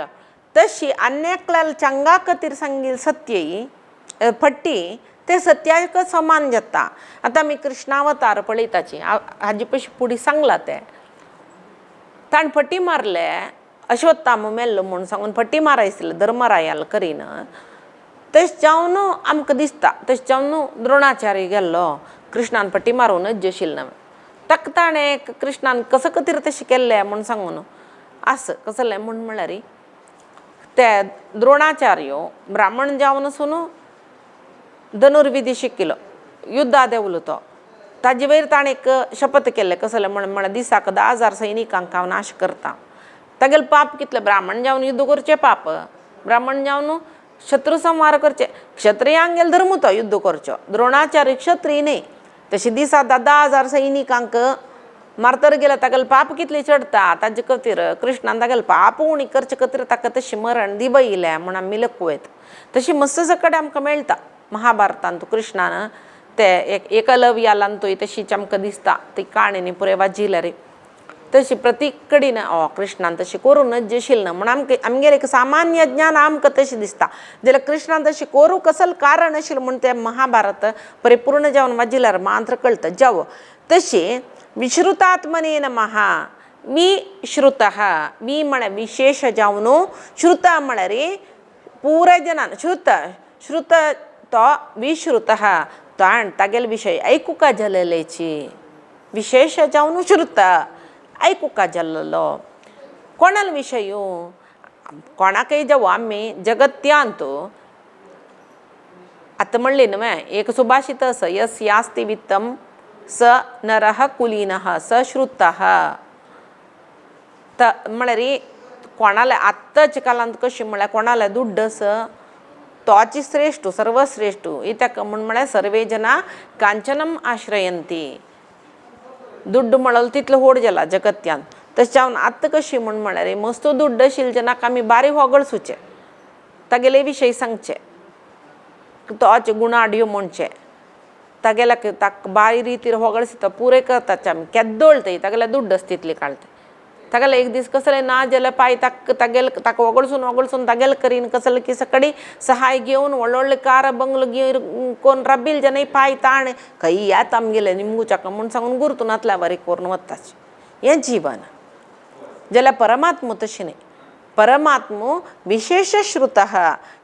तशी अन्याकलाल चांगा खातीर सांगील सत्य फट्टी ते सत्याक समान जाता आतां आमी कृष्णावतार पळयताची हाजे पयशी फुडें सांगला ते ताणें फटी मारले अश्वत्थामा मेल्लो म्हूण सांगून फटी मारायसले धर्मरायाल करीन तशें जावन आमकां दिसता तशें जावन द्रोणाचार्य गेल्लो कृष्णान फटी मारूनच जेशिल्लो ताका ताणें कृष्णान कसो खातीर तशें केल्लें म्हूण सांगून आस कसलें म्हूण म्हळ्यार ते द्रोणाचार्य ब्राह्मण जावन आसून धनुर्विधी शिकिल्लो युद्धा देंवलो तो ताजे वयर ताणें एक शपथ केल्लें कसलें म्हळ्यार दिसाक 10,000 सैनिकांक हांव नाश करता तागेलें पाप कितलें ब्राह्मण जावन युद्ध करचें पाप ब्राह्मण जावन शत्रू संहार करचे क्षत्रियांगेल धर्म तो युद्ध करचो द्रोणाचार्य क्षत्रिय न्ही तशें दिसा 10,000 सैनिकांक मारतर गेलो तागेलें पाप कितलें चडटा ताजे खातीर कृष्णान तागेलें पाप उणी करचे खातीर ताका तशें मरण दिबयलें म्हूण आमी लकवयत तशी मस्त कडेन आमकां मेळटा महाभारतांत कृष्णान ते एकलव्यालान तोय तशीच आमकां दिसता ती काणयेनी पुराय वाजिल्या रे तशी प्रत्येक कडेन कृष्णान तशें करूनच जेशिल्लें ना म्हूण आमगेर एक सामान्य ज्ञान आमकां तशें दिसता जाल्यार कृष्णान तशें करूं कसलें कारण आशिल्लें म्हूण तें महाभारत परिपूर्ण जावन वाजिल्यार मात्र कळटा जावं तशी विश्रुतात्मने नमः विश्रुतः वि म्हळ्यार विशेष जावन श्रुत म्हळ्यार पुराय जनान श्रुत तो विश्रुतः तागेले विशय ऐकुका जालेलेची विशेष जावन श्रुत ऐकुका जाल्लो कोणाल विशय कोणाकय जावं आमी जगत्यांत आतां म्हणली न्हय एक सुभाषित आसा यस यास्ति वित्तम स नरः कुलीनः स श्रुतः म्हळ्यार कोणाले आत्ताच्या काळांत कशी म्हळ्यार कोणाले दुड्ड आसा तोची श्रेष्ठ सर्वश्रेष्ठ इत्याक म्हळ्यार सर्वे जना कांचनम आश्रयंती दुड्ड म्हळ्यार तितलो होड जाला जगत्यान तशें जावन आतां कशी म्हळ्यार मस्त दुड्ड आशिल्ले जनाक आमी बारी होगळसुचे तागेले विशय सांगचे तोचे गुणाढ्यो म्हणचे तागेल्याक ताका बारी रितीर होगळसिता पुरे करताचे आमी केद्दोळटय तागेल्या दुड्ड आसा तितली काळते तागेले एक दीस कसलें ना जाल्यार पांय ताका वगळसून तागेले करीन कसलें की सकाळी सहाय घेवन व्हडले कार बंगलो घेवन कोण राबिल जनाय पांय ताण खंय येता आमगेले निमगुचाका म्हूण सांगून गुर्तुनातल्या वारी करून वताचे हें जीवन जाल्यार परमात्मा तशें न्ही परमात्मा विशेष श्रुतः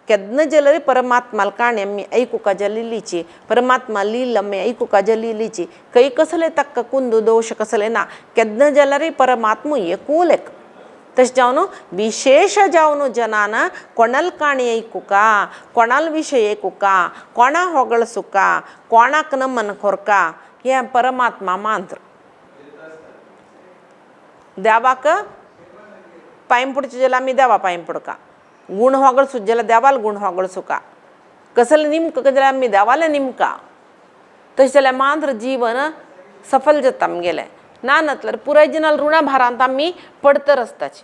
केदना जाल्यार परमात्माल काणी आमी ऐकुका जाल्लीची परमात्मा लील आमी ऐकुका जाल्लीची खंय कसले ताका कुंद दोश कसले ना केदना जाल्यार परमात्मा एकूल एक तशें जावन विशेष जावन जनान कोणाल काणी ऐकुका कोणाल विशय ऐकुका कोणा होगळसुका कोणाक नमन कोरका हें परमात्मा मात्र देवाक पांय पडचे जाल्यार आमी देवा पांय पडका गुण होगळसू ज्याला देवाला गुण होगळसू का कसलं निमक कधीला मी देवाला निमका तसे त्याला मांद्र जीवन सफल जतम गेले नानतलर पुराय जिनल ऋण भारांत आम्ही पडतर असताची